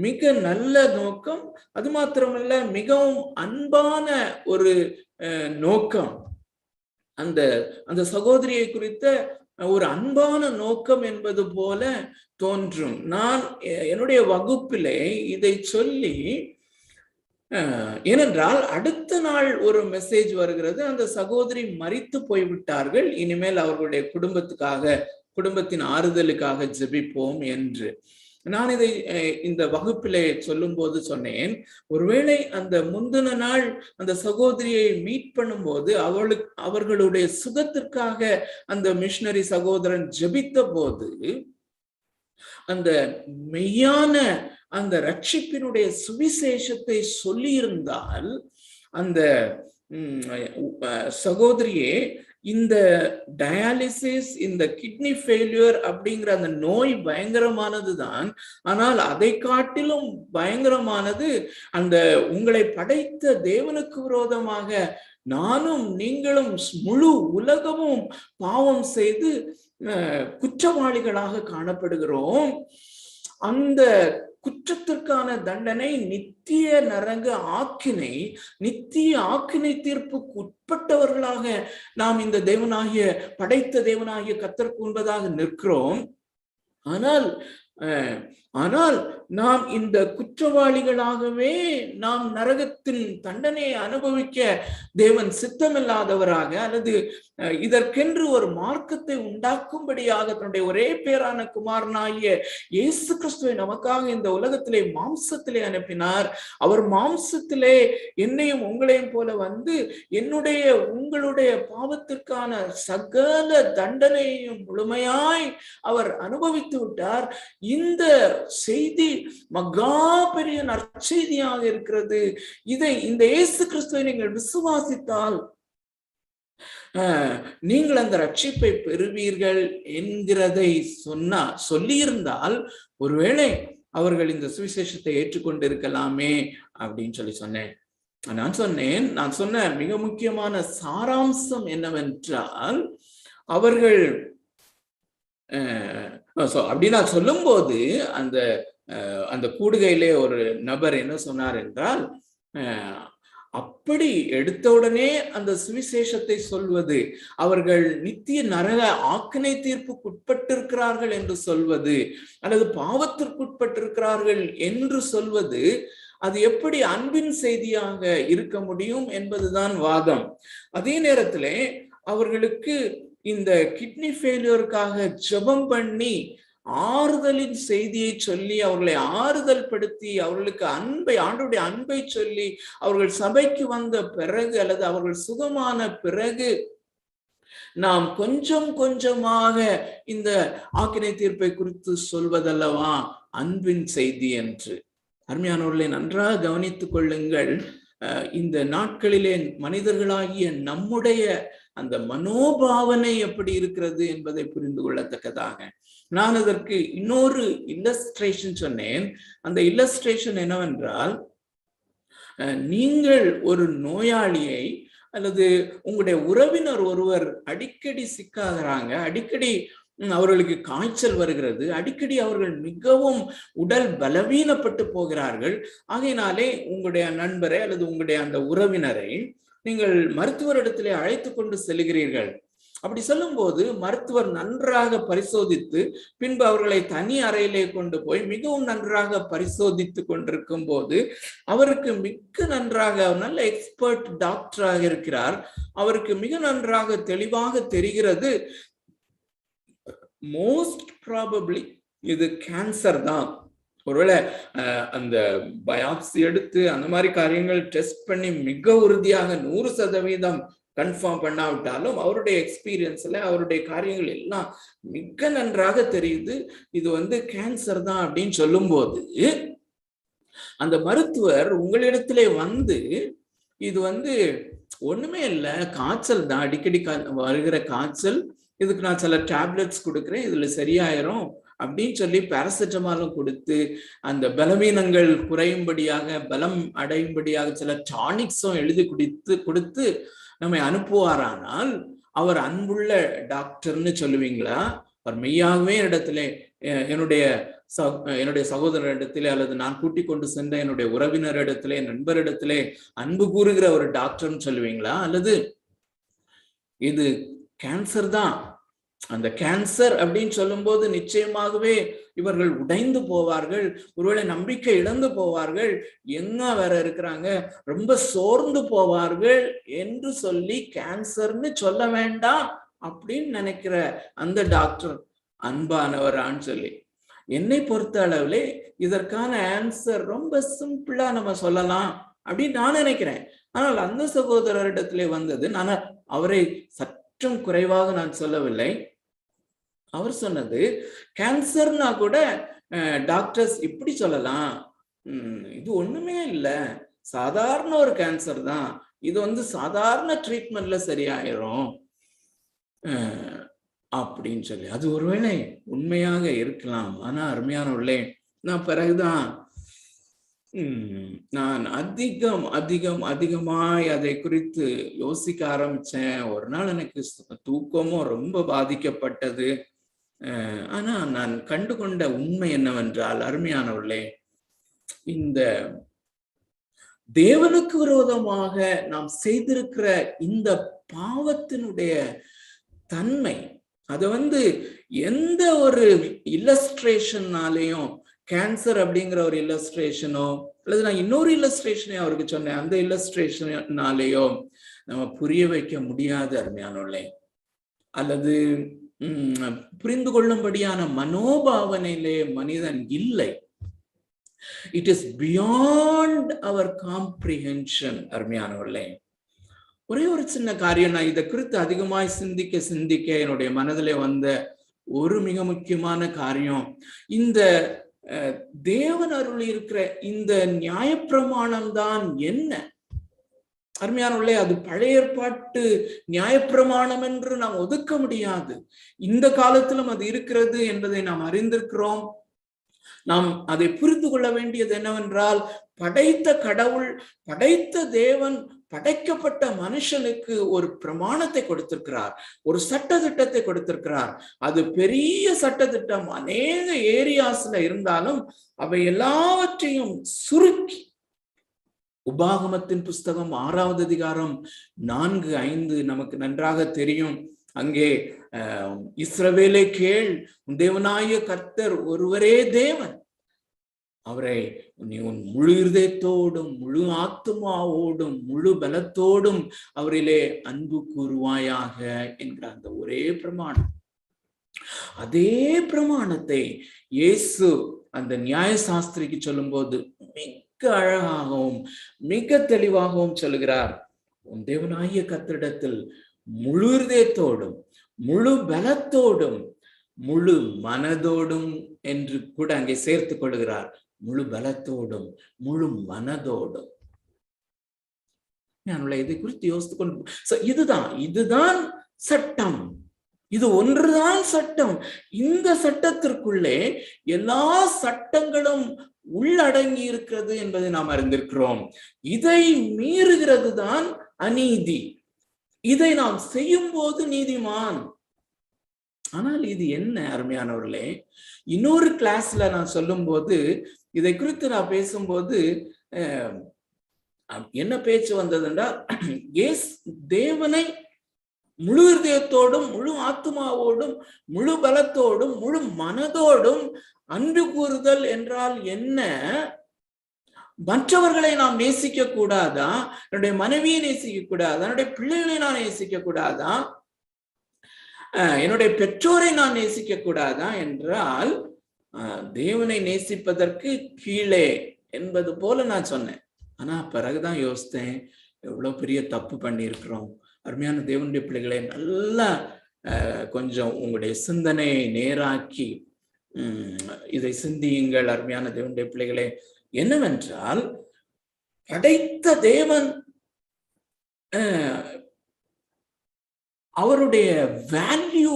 மிக நல்ல நோக்கம், அது மாத்திரமல்ல மிகவும் அன்பான ஒரு நோக்கம். அந்த சகோதரியை குறித்த ஒரு அன்பான நோக்கம் என்பது போல தோன்றும். நான் என்னுடைய வகுப்பிலே இதை சொல்லி, ஏனென்றால் அடுத்த நாள் ஒரு மெசேஜ் வருகிறது, அந்த சகோதரி மரித்து போய்விட்டார்கள், இனிமேல் அவர்களுடைய குடும்பத்தின் ஆறுதலுக்காக ஜெபிப்போம் என்று. நான் இதை இந்த வகுப்பிலே சொல்லும் போது சொன்னேன், ஒருவேளை அந்த முந்தின நாள் அந்த சகோதரியை மீட் பண்ணும்போது அவர்களுடைய சுகத்திற்காக அந்த மிஷனரி சகோதரன் ஜெபித்த போது அந்த மெய்யான அந்த ரட்சிப்பினுடைய சுவிசேஷத்தை சொல்லி இருந்தால் அந்த சகோதரியே இந்த டயாலிசிஸ், இந்த கிட்னி ஃபெயிலியர் அப்படிங்கிற அந்த நோய் பயங்கரமானதுதான். ஆனால் அதை காட்டிலும் பயங்கரமானது அந்த உங்களை படைத்த தேவனுக்கு விரோதமாக நானும் நீங்களும் முழு உலகமும் பாவம் செய்து குற்றவாளிகளாக காணப்படுகிறோம். அந்த குற்றத்திற்கான தண்டனை நித்திய நரக ஆக்கினை, நித்திய ஆக்கினை தீர்ப்புக்கு உட்பட்டவர்களாக நாம் இந்த தேவனாகிய படைத்த தேவனாகிய கர்த்தருக்கு முன்பதாக நிற்கிறோம். ஆனால் நாம் இந்த குற்றவாளிகளாகவே நாம் நரகத்தின் தண்டனையை அனுபவிக்க தேவன் சித்தமில்லாதவராக அல்லது இதற்கென்று ஒரு மார்க்கத்தை உண்டாக்கும்படியாக தன்னுடைய ஒரே பேரான குமாரனாகிய இயேசு கிறிஸ்துவை நமக்காக இந்த உலகத்திலே மாம்சத்திலே அனுப்பினார். அவர் மாம்சத்திலே என்னையும் உங்களையும் போல வந்து என்னுடைய உங்களுடைய பாவத்திற்கான சகல தண்டனையையும் முழுமையாய் அவர் அனுபவித்து விட்டார். இந்த செய்தி மகா பெரிய நற்செய்தியாக இருக்கிறது. இந்த இயேசு கிறிஸ்துவை நீங்கள் விசுவாசித்தால் நீங்கள் அந்த ரட்சிப்பை பெறுவீர்கள் என்கிறதை சொல்லியிருந்தால் ஒருவேளை அவர்கள் இந்த சுவிசேஷத்தை ஏற்றுக்கொண்டிருக்கலாமே அப்படின்னு சொன்னேன். நான் சொன்ன மிக முக்கியமான சாராம்சம் என்னவென்றால், அவர்கள் அப்படி நான் சொல்லும் போது அந்த கூடுகையிலே ஒரு நபர் என்ன சொன்னார் என்றால், அப்படி எடுத்தவுடனே அந்த சுவிசேஷத்தை சொல்வது, அவர்கள் நித்திய நரக ஆக்கினை தீர்ப்புக்கு உட்பட்டிருக்கிறார்கள் என்று சொல்வது அல்லது பாவத்திற்குட்பட்டிருக்கிறார்கள் என்று சொல்வது, அது எப்படி அன்பின் செய்தியாக இருக்க முடியும் என்பதுதான் வாதம். அதே நேரத்திலே அவர்களுக்கு இந்த கிட்னி ஃபெயிலியருக்காக ஜெபம் பண்ணி ஆறுதலின் செய்தியை சொல்லி அவர்களை ஆறுதல் படுத்தி அவர்களுக்கு ஆண்டவருடைய அன்பை சொல்லி அவர்கள் சபைக்கு வந்த பிறகு அல்லது அவர்கள் சுகமான பிறகு நாம் கொஞ்சம் கொஞ்சமாக இந்த ஆக்கினை தீர்ப்பை குறித்து சொல்வதல்லவா அன்பின் செய்தி என்று. அருமையானவர்களை நன்றாக கவனித்துக் கொள்ளுங்கள். இந்த நாட்களிலே மனிதர்களாகிய நம்முடைய அந்த மனோபாவனை எப்படி இருக்கிறது என்பதை புரிந்து கொள்ளத்தக்கதாக நான் அதற்கு இன்னொரு இல்லஸ்ட்ரேஷன் சொன்னேன். அந்த இல்லஸ்ட்ரேஷன் என்னவென்றால், நீங்கள் ஒரு நோயாளியை அல்லது உங்களுடைய உறவினர் ஒருவர் அடிக்கடி சிக்காகிறாங்க, அடிக்கடி அவர்களுக்கு காய்ச்சல் வருகிறது, அடிக்கடி அவர்கள் மிகவும் உடல் பலவீனப்பட்டு போகிறார்கள். ஆகையினாலே உங்களுடைய நண்பரை அல்லது உங்களுடைய அந்த உறவினரை நீங்கள் மருத்துவரிடத்திலே அழைத்து கொண்டு செல்கிறீர்கள். அப்படி சொல்லும் போது மருத்துவர் நன்றாக பரிசோதித்து பின்பு அவர்களை தனி அறையிலே கொண்டு போய் மிகவும் நன்றாக பரிசோதித்து கொண்டிருக்கும் போது அவருக்கு மிக நன்றாக, நல்ல எக்ஸ்பர்ட் டாக்டராக இருக்கிறார், அவருக்கு மிக நன்றாக தெளிவாக தெரிகிறது, மோஸ்ட் ப்ராபப்ளி இது கேன்சர் தான். ஒருவேளை அந்த பயாப்சி எடுத்து அந்த மாதிரி காரியங்கள் டெஸ்ட் பண்ணி மிக உறுதியாக 100% கன்ஃபார்ம் பண்ணாவிட்டாலும் அவருடைய எக்ஸ்பீரியன்ஸ்ல அவருடைய காரியங்கள் எல்லாம் மிக நன்றாக தெரியுது, இது கேன்சர் தான் அப்படின்னு சொல்லும் போது அந்த மருத்துவர் உங்களிடத்திலே வந்து இது ஒண்ணுமே இல்லை, காய்ச்சல் தான், அடிக்கடி வருகிற காய்ச்சல், இதுக்கு நான் சில டேப்லெட்ஸ் கொடுக்குறேன், இதுல சரியாயிரும் அப்படின்னு சொல்லி பாராசிட்டமாலும் கொடுத்து அந்த பலவீனங்கள் குறையும்படியாக, பலம் அடையும்படியாக சில டானிக்ஸும் எழுதி கொடுத்து நம்மை அனுப்புவாரானால் அவர் அன்புள்ள டாக்டர்னு சொல்லுவீங்களா? அவர் மெய்யாகவே இடத்துல என்னுடைய சகோதரரிடத்திலே அல்லது நான் கூட்டிக் கொண்டு சென்ற என்னுடைய உறவினரிடத்திலே, நண்பரிடத்திலே அன்பு கூறுகிற ஒரு டாக்டர்னு சொல்லுவீங்களா? அல்லது இது கேன்சர் தான், அந்த கேன்சர் அப்படின்னு சொல்லும் போது நிச்சயமாகவே இவர்கள் உடைந்து போவார்கள், ஒருவேளை நம்பிக்கை இழந்து போவார்கள், எங்க வேற இருக்கிறாங்க, ரொம்ப சோர்ந்து போவார்கள் என்று சொல்லி கேன்சர்னு சொல்ல வேண்டாம் அப்படின்னு நினைக்கிற அந்த டாக்டர் அன்பானவரான்னு சொல்லி என்னை பொறுத்த அளவுல இதற்கான ஆன்சர் ரொம்ப சிம்பிளா நம்ம சொல்லலாம் அப்படின்னு நான் நினைக்கிறேன். ஆனால் அந்த சகோதரரிடத்திலே வந்தது, நான் அவரை சற்றும் குறைவாக நான் சொல்லவில்லை. அவர் சொன்னது, கேன்சர்னா கூட டாக்டர்ஸ் இப்படி சொல்லலாம், இது ஒண்ணுமே இல்லை, சாதாரண ஒரு கேன்சர் தான், இது சாதாரண ட்ரீட்மெண்ட்ல சரியாயிரும் அப்படின்னு சொல்லி. அது ஒருவேளை உண்மையாக இருக்கலாம். ஆனா அருமையானவர்களே, நான் பிறகுதான் நான் அதிகமாய் அதை குறித்து யோசிக்க ஆரம்பிச்சேன். ஒரு நாள் எனக்கு தூக்கமும் ரொம்ப பாதிக்கப்பட்டது. ஆனா நான் கண்டுகொண்ட உண்மை என்னவென்றால், அருமையானவர்களே, இந்த தேவனுக்கு விரோதமாக நாம் செய்திருக்கிற இந்த பாவத்தினுடைய தன்மை, அதை எந்த ஒரு இல்லஸ்ட்ரேஷன்னாலேயும், கேன்சர் அப்படிங்கிற ஒரு இல்லஸ்ட்ரேஷனோ அல்லது நான் இன்னொரு இல்லஸ்ட்ரேஷனையும் அவருக்கு சொன்னேன், அந்த இல்லஸ்ட்ரேஷனாலேயோ நம்ம புரிய வைக்க முடியாது அருமையானவர்களே. அல்லது புரிந்து கொள்ளும்படியான மனோபாவனையிலே மனிதன் இல்லை. It is beyond our comprehension அருமையானவர்களே. ஒரே ஒரு சின்ன காரியம், நான் இதை குறித்து அதிகமாய் சிந்திக்க என்னுடைய மனதிலே வந்த ஒரு மிக முக்கியமான காரியம், இந்த தேவன் அருள் இருக்கிற இந்த நியாயப்பிரமாணம் தான் என்ன அருமையானவர்களே. அது பழைய ஏற்பாட்டு நியாயப்பிரமாணம் என்று நாம் ஒதுக்க முடியாது. இந்த காலத்திலும் அது இருக்கிறது என்பதை நாம் அறிந்திருக்கிறோம். நாம் அதை புரிந்து கொள்ள வேண்டியது என்னவென்றால், படைத்த கடவுள், படைத்த தேவன் படைக்கப்பட்ட மனுஷனுக்கு ஒரு பிரமாணத்தை கொடுத்திருக்கிறார், ஒரு சட்ட திட்டத்தை கொடுத்திருக்கிறார். அது பெரிய சட்ட திட்டம், அநேக ஏரியாஸ்ல இருந்தாலும் அவை எல்லாவற்றையும் சுருக்கி, உபாகமத்தின் புஸ்தகம் 6வது அதிகாரம் 4-5 நமக்கு நன்றாக தெரியும். அங்கே இஸ்ரவேலே கேள், தேவனாய கர்த்தர் ஒருவரே தேவன், அவரை நீ உன் முழு இருதயத்தோடும் முழு ஆத்துமாவோடும் முழு பலத்தோடும் அவரிலே அன்பு கூறுவாயாக என்கிற அந்த ஒரே பிரமாணம். அதே பிரமாணத்தை இயேசு அந்த நியாய சாஸ்திரிக்கு சொல்லும் போது மிக அழகாகவும் மிக தெளிவாகவும் சொல்கிறார், உன் தேவனாகிய கர்த்தரிடத்தில் முழு இருதயத்தோடும் முழு பலத்தோடும் முழு மனதோடும் என்று கூட அங்கே சேர்த்து கொள்கிறார். முழு பலத்தோடும் முழு மனதோடும். நான் இதை குறித்து யோசித்துக் கொண்டு, இதுதான் சட்டம், இது ஒன்றுதான் சட்டம். இந்த சட்டத்திற்குள்ளே எல்லா சட்டங்களும் உள்ளடங்கி இருக்கிறது என்பதை நாம் அறிந்திருக்கிறோம். இதை மீறுகிறது தான் அநீதி, இதை நாம் செய்யும் போது நீதிமான். ஆனால் இது என்ன அருமையானவர்களே, இன்னொரு கிளாஸ்ல நான் சொல்லும் போது, இதை குறித்து நான் பேசும்போது என்ன பேச்சு வந்ததுன்றா, தேவனை முழு இதயத்தோடும் முழு ஆத்மாவோடும் முழு பலத்தோடும் முழு மனதோடும் அன்பு கூறுதல் என்றால் என்ன? மற்றவர்களை நாம் நேசிக்க கூடாதா? என்னுடைய மனைவியை நேசிக்க கூடாதா? என்னுடைய பிள்ளைகளை நான் நேசிக்க கூடாதா? என்னுடைய பெற்றோரை நான் நேசிக்க கூடாதா என்றால், தேவனை நேசிப்பதற்கு கீழே என்பது போல நான் சொன்னேன். ஆனா பிறகுதான் யோசித்தேன், எவ்வளவு பெரிய தப்பு பண்ணியிருக்கிறோம். அருமையான தேவனுடைய பிள்ளைகளை நல்லா கொஞ்சம் உங்களுடைய சிந்தனையை நேராக்கி இதை சிந்தியுங்கள். அருமையான தேவனுடைய பிள்ளைகளே, என்னவென்றால், படைத்த தேவன் அவருடைய வேல்யூ,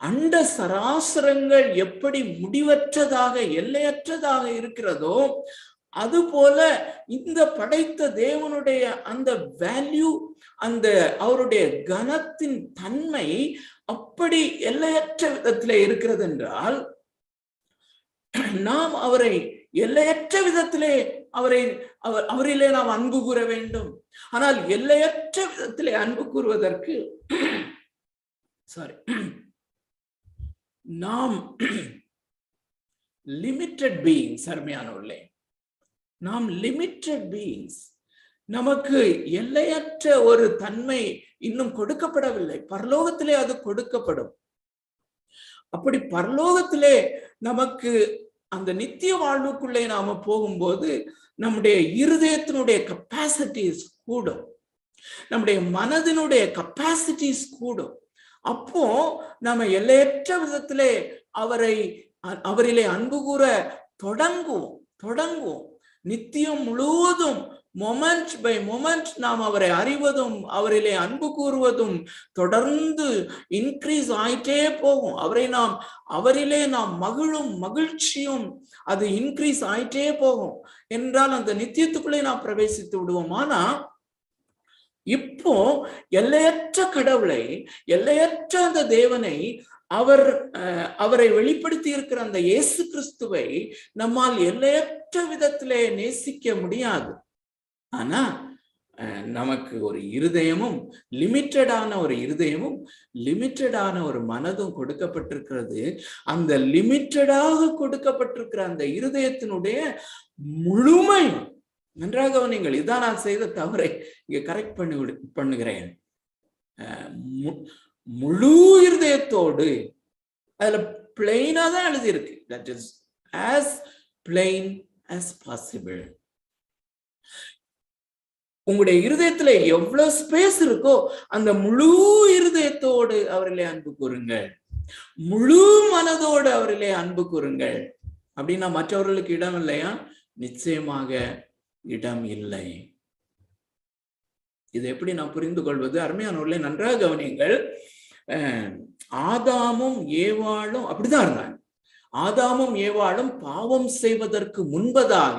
அண்ட சராசரங்கள் எப்படி முடிவற்றதாக எல்லையற்றதாக இருக்கிறதோ, அதுபோல இந்த படைத்த தேவனுடைய அந்த வேல்யூ, அந்த அவருடைய கனத்தின் தன்மை அப்படி எல்லையற்ற விதத்திலே இருக்கிறது என்றால், நாம் அவரை எல்லையற்ற விதத்திலே அவரிலே நாம் அன்பு கூற வேண்டும். ஆனால் எல்லையற்ற விதத்திலே அன்பு கூறுவதற்கு நாம் லிமிட்டட் பீயிங்ஸ். அருமையானவர்களே, நாம் லிமிட்டட் பீயிங்ஸ். நமக்கு எல்லையற்ற ஒரு தன்மை இன்னும் கொடுக்கப்படவில்லை. பரலோகத்திலே அது கொடுக்கப்படும். அப்படி பரலோகத்திலே நமக்கு அந்த நித்திய வாழ்வுக்குள்ளே நாம போகும்போது நம்முடைய இருதயத்தினுடைய கெப்பாசிட்டிஸ் கூடும், நம்முடைய மனதினுடைய கெப்பாசிட்டிஸ் கூடும். அப்போ நம்ம எல்லையற்ற விதத்திலே அவரிலே அன்பு கூற தொடங்குவோம். நித்தியம் முழுவதும் மொமெண்ட் பை மொமெண்ட் நாம் அவரை அறிவதும் அவரிலே அன்பு கூறுவதும் தொடர்ந்து இன்க்ரீஸ் ஆயிட்டே போகும். அவரிலே நாம் மகிழ்ச்சியும் அது இன்க்ரீஸ் ஆயிட்டே போகும் என்றால் அந்த நித்தியத்துக்குள்ளே நாம் பிரவேசித்து விடுவோம். ஆனா இப்போ எல்லையற்ற கடவுளை, எல்லையற்ற அந்த தேவனை, அவரை வெளிப்படுத்தி இருக்கிற அந்த இயேசு கிறிஸ்துவை நம்மால் எல்லையற்ற விதத்திலே நேசிக்க முடியாது. ஆனா நமக்கு ஒரு இருதயமும் லிமிட்டடான ஒரு மனதும் கொடுக்கப்பட்டிருக்கிறது. அந்த லிமிட்டடாக கொடுக்கப்பட்டிருக்கிற அந்த இருதயத்தினுடைய முழுமையும், நன்றாக நீங்கள் இதான் நான் செய்த தவறை இங்க கரெக்ட் பண்ணுகிறேன். முழு இருதயத்தோடு, அதுல பிளெயினா தான் எழுதியிருக்கு, that is as plain as possible. உங்களுடைய இருதயத்துல எவ்வளவு ஸ்பேஸ் இருக்கோ அந்த முழு இருதயத்தோடு அவரிலே அன்பு கூறுங்கள், முழு மனதோடு அவரிலே அன்பு கூறுங்கள். அப்படின்னா மற்றவர்களுக்கு இடம் இல்லையா? நிச்சயமாக இடம் இல்லை. இது எப்படி நான் புரிந்து கொள்வது? அருமையானவர்களே, நன்றாக கவனியுங்கள். ஆதாமும் ஏவாளும் அப்படிதான் இருந்தாங்க. ஆதாமும் ஏவாளும் பாவம் செய்வதற்கு முன்பதாக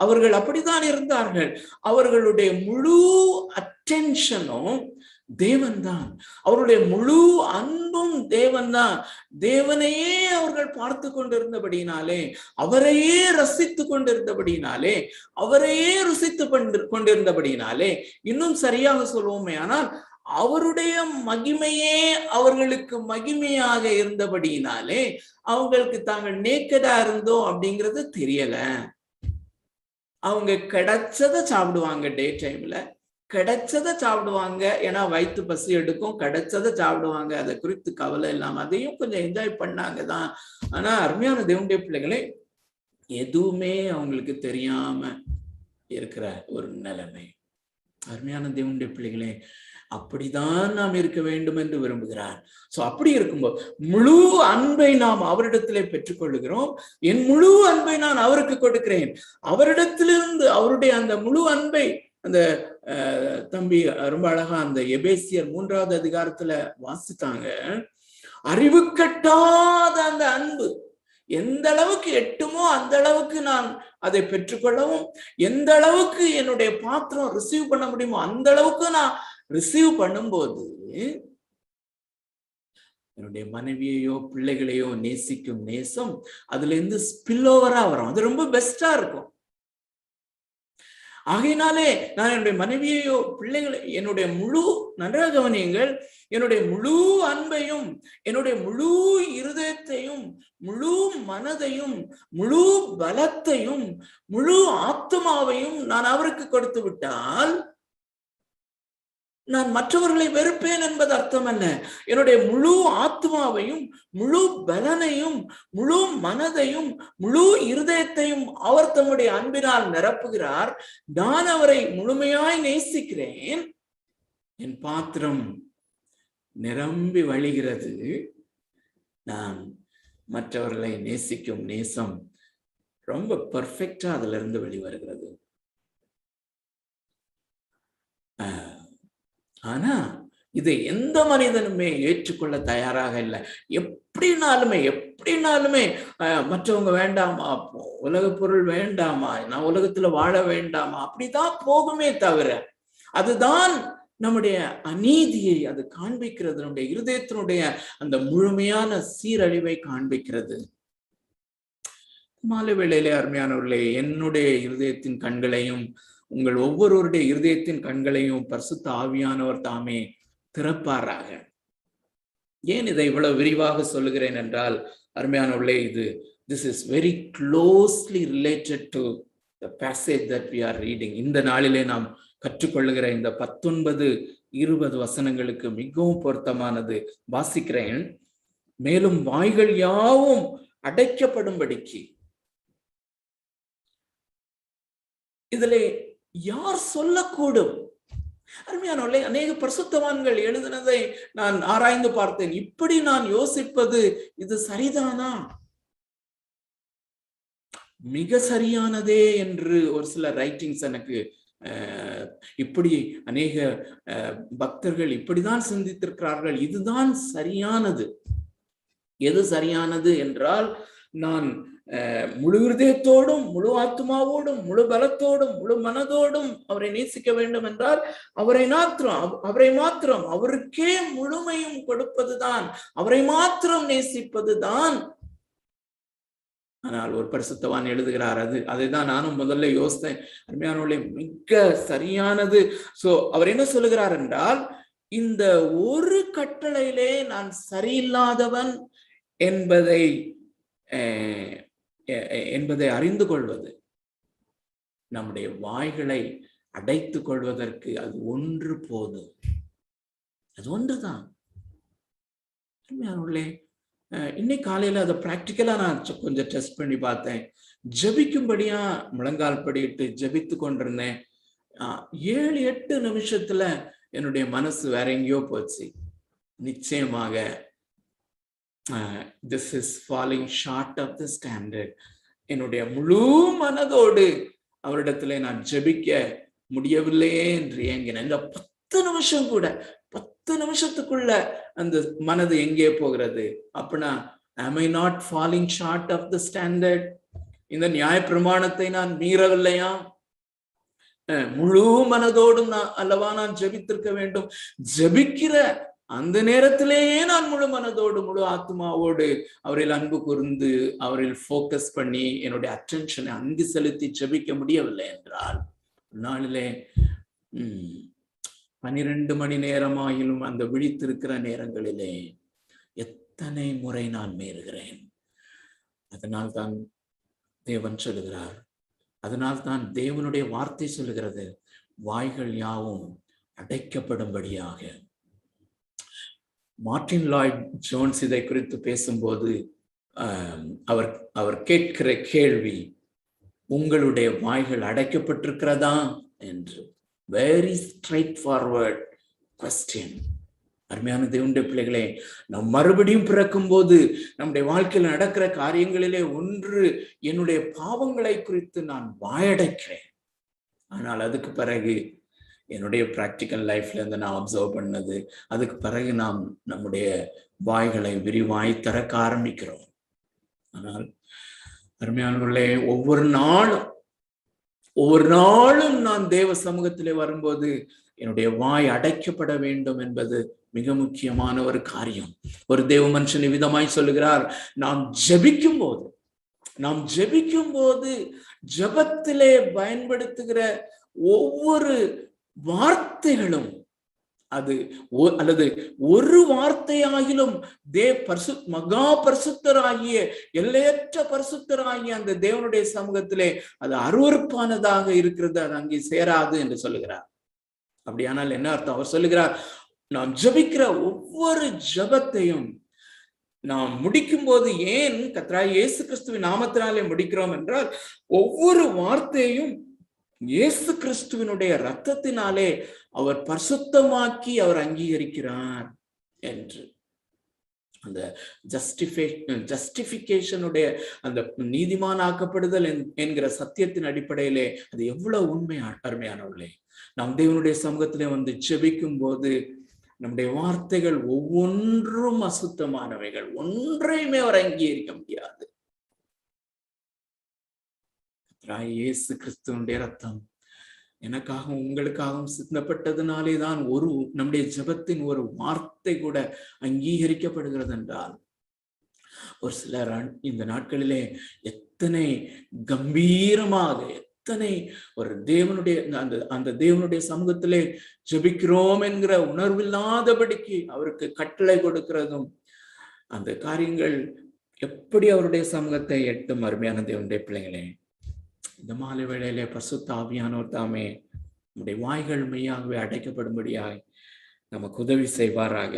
அவர்கள் அப்படித்தான் இருந்தார்கள். அவர்களுடைய முழு அட்டென்ஷனும் தேவன்தான், அவருடைய முழு அன்பும் தேவன்தான். தேவனையே அவர்கள் பார்த்து கொண்டிருந்தபடினாலே, அவரையே ரசித்து கொண்டிருந்தபடினாலே, அவரையே ருசித்து கொண்டிருந்தபடினாலே, இன்னும் சரியாக சொல்வோமே ஆனால் அவருடைய மகிமையே அவர்களுக்கு மகிமையாக இருந்தபடினாலே அவங்களுக்கு தாங்கள் நேக்கடா இருந்தோம் அப்படிங்கிறது தெரியல. அவங்க கிடைச்சதை சாப்பிடுவாங்க, டே டைம்ல கிடைச்சதை சாப்பிடுவாங்க, ஏன்னா வயிற்று பசி எடுக்கும், கிடைச்சதை சாப்பிடுவாங்க, அதை குறித்து கவலை இல்லாம அதையும் கொஞ்சம் என்ஜாய் பண்ணாங்க தான். ஆனா அருமையான தேவனுடைய பிள்ளைகளே, எதுவுமே அவங்களுக்கு தெரியாம இருக்கிற ஒரு நிலைமை. அருமையான தேவனுடைய பிள்ளைகளே, அப்படிதான் நாம் இருக்க வேண்டும் என்று விரும்புகிறார். சோ அப்படி இருக்கும்போது முழு அன்பை நாம் அவரிடத்திலே பெற்றுக்கொள்ளுகிறோம். என் முழு அன்பை நான் அவருக்கு கொடுக்கிறேன். அவரிடத்திலிருந்து அவருடைய அந்த முழு அன்பை அந்த தம்பி ரொம்ப அழகா அந்த எபேசியர் 3வது அதிகாரத்துல வாசித்தாங்க. அறிவு கட்டாத அந்த அன்பு எந்த அளவுக்கு எட்டுமோ அந்த அளவுக்கு நான் அதை பெற்றுக்கொள்ளவும், எந்த அளவுக்கு என்னுடைய பாத்திரம் ரிசீவ் பண்ண முடியுமோ அந்த அளவுக்கு நான் ரிசீவ் பண்ணும்போது என்னுடைய மனைவியையோ பிள்ளைகளையோ நேசிக்கும் நேசம் அதுல இருந்து ஸ்பில் ஓவரா வரும். அது ரொம்ப பெஸ்டா இருக்கும். ஆகையினாலே நான் என்னுடைய மனைவியையோ பிள்ளைகளை என்னுடைய முழு, நன்றாக கவனியுங்கள், என்னுடைய முழு அன்பையும், என்னுடைய முழு இருதயத்தையும், முழு மனதையும், முழு பலத்தையும், முழு ஆத்மாவையும் நான் அவருக்கு கொடுத்து விட்டால் நான் மற்றவர்களை வெறுப்பேன் என்பது அர்த்தம் அல்ல. என்னுடைய முழு ஆத்மாவையும், முழு பலனையும், முழு மனதையும், முழு இருதயத்தையும் அவர் தம்முடைய அன்பினால் நிரப்புகிறார். நான் அவரை முழுமையாய் நேசிக்கிறேன். என் பாத்திரம் நிரம்பி வழிகிறது. நான் மற்றவர்களை நேசிக்கும் நேசம் ரொம்ப பெர்ஃபெக்டா அதுல இருந்து வெளிவருகிறது. ஆனா இதை எந்த மனிதனுமே ஏற்றுக்கொள்ள தயாராக இல்லை. எப்படினாலுமே மற்றவங்க வேண்டாமா, உலக பொருள் வேண்டாமா, நான் உலகத்துல வாழ வேண்டாமா, அப்படிதான் போகுமே தவிர அதுதான் நம்முடைய அநீதியை அது காண்பிக்கிறது. நம்முடைய இருதயத்தினுடைய அந்த முழுமையான சீரழிவை காண்பிக்கிறது. மாலை வேளையிலே அருமையானவர்களே, என்னுடைய இருதயத்தின் கண்களையும் உங்கள் ஒவ்வொருவருடைய இருதயத்தின் கண்களையும் பரிசுத்த ஆவியானவர் தாமே திறப்பாராக. ஏன் இதை இவ்வளவு விரிவாக சொல்லுகிறேன் என்றால், அருமையானவர்களே, this is very closely related to the passage that we are reading. இந்த நாளிலே நாம் கற்றுக்கொள்ளுகிற இந்த 19-20 வசனங்களுக்கு மிகவும் பொருத்தமானது. வாசிக்கிறேன். மேலும் வாய்கள் யாவும் அடைக்கப்படும்படிக்கு. இதிலே யார் சொல்லக்கூடும்? அருமையானவர்களே, அநேக பரிசுத்தவான்கள் எழுதினதை நான் ஆராய்ந்து பார்த்தேன். இப்படி நான் யோசிப்பது இது சரிதானா? மிக சரியானதே என்று ஒரு சில ரைட்டிங்ஸ் எனக்கு இப்படி அநேக பக்தர்கள் இப்படிதான் சிந்தித்திருக்கிறார்கள். இதுதான் சரியானது. எது சரியானது என்றால், நான் முழு இருதயத்தோடும், முழு ஆத்மாவோடும், முழு பலத்தோடும், முழு மனதோடும் அவரை நேசிக்க வேண்டும் என்றால் அவரை மாத்திரம் அவருக்கே முழுமையும் கொடுப்பதுதான், அவரை மாத்திரம் நேசிப்பதுதான். ஆனால் ஒரு பரிசுத்தவான் எழுதுகிறார், அதைதான் நானும் முதல்ல யோசித்தேன். அருமையானவர்களே, மிக சரியானது. சோ அவர் என்ன சொல்லுகிறார் என்றால், இந்த ஒரு கட்டளையிலே நான் சரியில்லாதவன் என்பதை அறிந்து கொள்வது, நம்முடைய வாய்களை அடைத்துக் கொள்வதற்கு அது ஒன்று போதும். அது ஒன்றுதான். அருமையானவர்களே, இன்னைக்கு காலையில அதை பிராக்டிக்கலா நான் கொஞ்சம் டெஸ்ட் பண்ணி பார்த்தேன். ஜபிக்கும்படியா முழங்கால் படியிட்டு ஜபித்து கொண்டிருந்தேன். 7-8 நிமிஷத்துல என்னுடைய மனசு வேற எங்கேயோ போச்சு. நிச்சயமாக this is falling short of the standard. என்னுடைய முழு மனதோடு அவரிடத்துல நான் ஜபிக்க முடியவில்லையே என்று ஏங்கினேன். இந்த 10 நிமிஷம் கூட, 10 நிமிஷத்துக்குள்ள அந்த மனது எங்கே போகிறது? அப்படின்னா, am I not falling short of the standard? இந்த நியாய பிரமாணத்தை நான் மீறவில்லையா? முழு மனதோடும் அல்லவா நான் ஜபித்திருக்க வேண்டும். ஜபிக்கிற அந்த நேரத்திலேயே நான் முழு மனதோடு, முழு ஆத்மாவோடு அவரில் அன்பு கூர்ந்து, அவரில் போக்கஸ் பண்ணி என்னுடைய அட்டென்ஷனை அங்கு செலுத்தி ஜபிக்க முடியவில்லை என்றால், நாளிலே 12 மணி நேரமாயிலும் அந்த விழித்திருக்கிற நேரங்களிலே எத்தனை முறை நான் மீறுகிறேன். அதனால் தான் தேவன் சொல்லுகிறார், அதனால் தான் தேவனுடைய வார்த்தை சொல்லுகிறது, வாய்கள் யாவும் அடைக்கப்படும்படியாக. மார்ட்டின் லாய்ட் ஜோன்ஸ் இதை குறித்து பேசும்போது அவர் கேட்கிற கேள்வி, உங்களுடைய வாய்கள் அடைக்கப்பட்டிருக்கிறதா என்று. Very straight forward question. அருமையான தேவனுடைய பிள்ளைகளே, நாம் மறுபடியும் பிறக்கும் போது நம்முடைய வாழ்க்கையில் நடக்கிற காரியங்களிலே ஒன்று, என்னுடைய பாவங்களை குறித்து நான் வாயடைக்கிறேன். ஆனால் அதுக்கு பிறகு என்னுடைய பிராக்டிக்கல் லைஃப்ல இருந்து நான் அப்சர்வ் பண்ணது, அதுக்கு பிறகு நாம் நம்முடைய வாய்களை விரிவாய் திறக்க ஆரம்பிக்கிறோம். ஆனால் அருமையானவர்களே, ஒவ்வொரு நாளும் நான் தேவ சமூகத்திலே வரும்போது என்னுடைய வாய் அடைக்கப்பட வேண்டும் என்பது மிக முக்கியமான ஒரு காரியம். ஒரு தேவ மனுஷன் விதமாய் சொல்லுகிறார், நாம் ஜெபிக்கும் போது ஜெபத்திலே பயன்படுத்துகிற ஒவ்வொரு வார்த்தைகளும், அது அல்லது ஒரு வார்த்தையாகிலும் மகா பரிசுத்தராகிய, எல்லையற்ற பரிசுத்தராகிய அந்த தேவனுடைய சமூகத்திலே அது அருவருப்பானதாக இருக்கிறது, அது அங்கே சேராது என்று சொல்லுகிறார். அப்படியானால் என்ன அர்த்தம்? அவர் சொல்லுகிறார், நாம் ஜெபிக்கிற ஒவ்வொரு ஜெபத்தையும் நாம் முடிக்கும் போது, ஏன் கர்த்தராகிய இயேசு கிறிஸ்துவின் நாமத்தினாலே முடிக்கிறோம் என்றால், ஒவ்வொரு வார்த்தையும் இயேசு கிறிஸ்துவினுடைய இரத்தத்தினாலே அவர் பரிசுத்தமாக்கி அவர் அங்கீகரிக்கிறார் என்று. அந்த ஜஸ்டிபிகேஷனுடைய அந்த நீதிமானாக்கப்படுதல் என்கிற சத்தியத்தின் அடிப்படையிலே அது எவ்வளவு உண்மை அருமையானவர்களே. நாம் தேவனுடைய சமூகத்திலே வந்து ஜெபிக்கும் போது நம்முடைய வார்த்தைகள் ஒவ்வொன்றும் அசுத்தமானவைகள், ஒன்றையுமே அவர் அங்கீகரிக்க முடியாது. இயேசு கிறிஸ்துவனுடைய ரத்தம் எனக்காகவும் உங்களுக்காகவும் சிந்தப்பட்டதுனாலே தான் நம்முடைய ஜெபத்தின் ஒரு வார்த்தை கூட அங்கீகரிக்கப்படுகிறது என்றால், ஒரு சிலர் இந்த நாட்களிலே எத்தனை கம்பீரமாக, எத்தனை ஒரு தேவனுடைய அந்த தேவனுடைய சமூகத்திலே ஜெபிக்கிறோம் என்கிற உணர்வில்லாதபடிக்கு அவருக்கு கட்டளை கொடுக்கிறதும், அந்த காரியங்கள் எப்படி அவருடைய சமூகத்தை எட்டும். அருமையான தேவனுடைய பிள்ளைகளே, இந்த மாலை வேளையிலே பரிசுத்த ஆவியானவர் தாமே நம்முடைய வாய்கள் மெய்யாகவே அடைக்கப்படும்படியாய் நமக்கு உதவி செய்வாராக.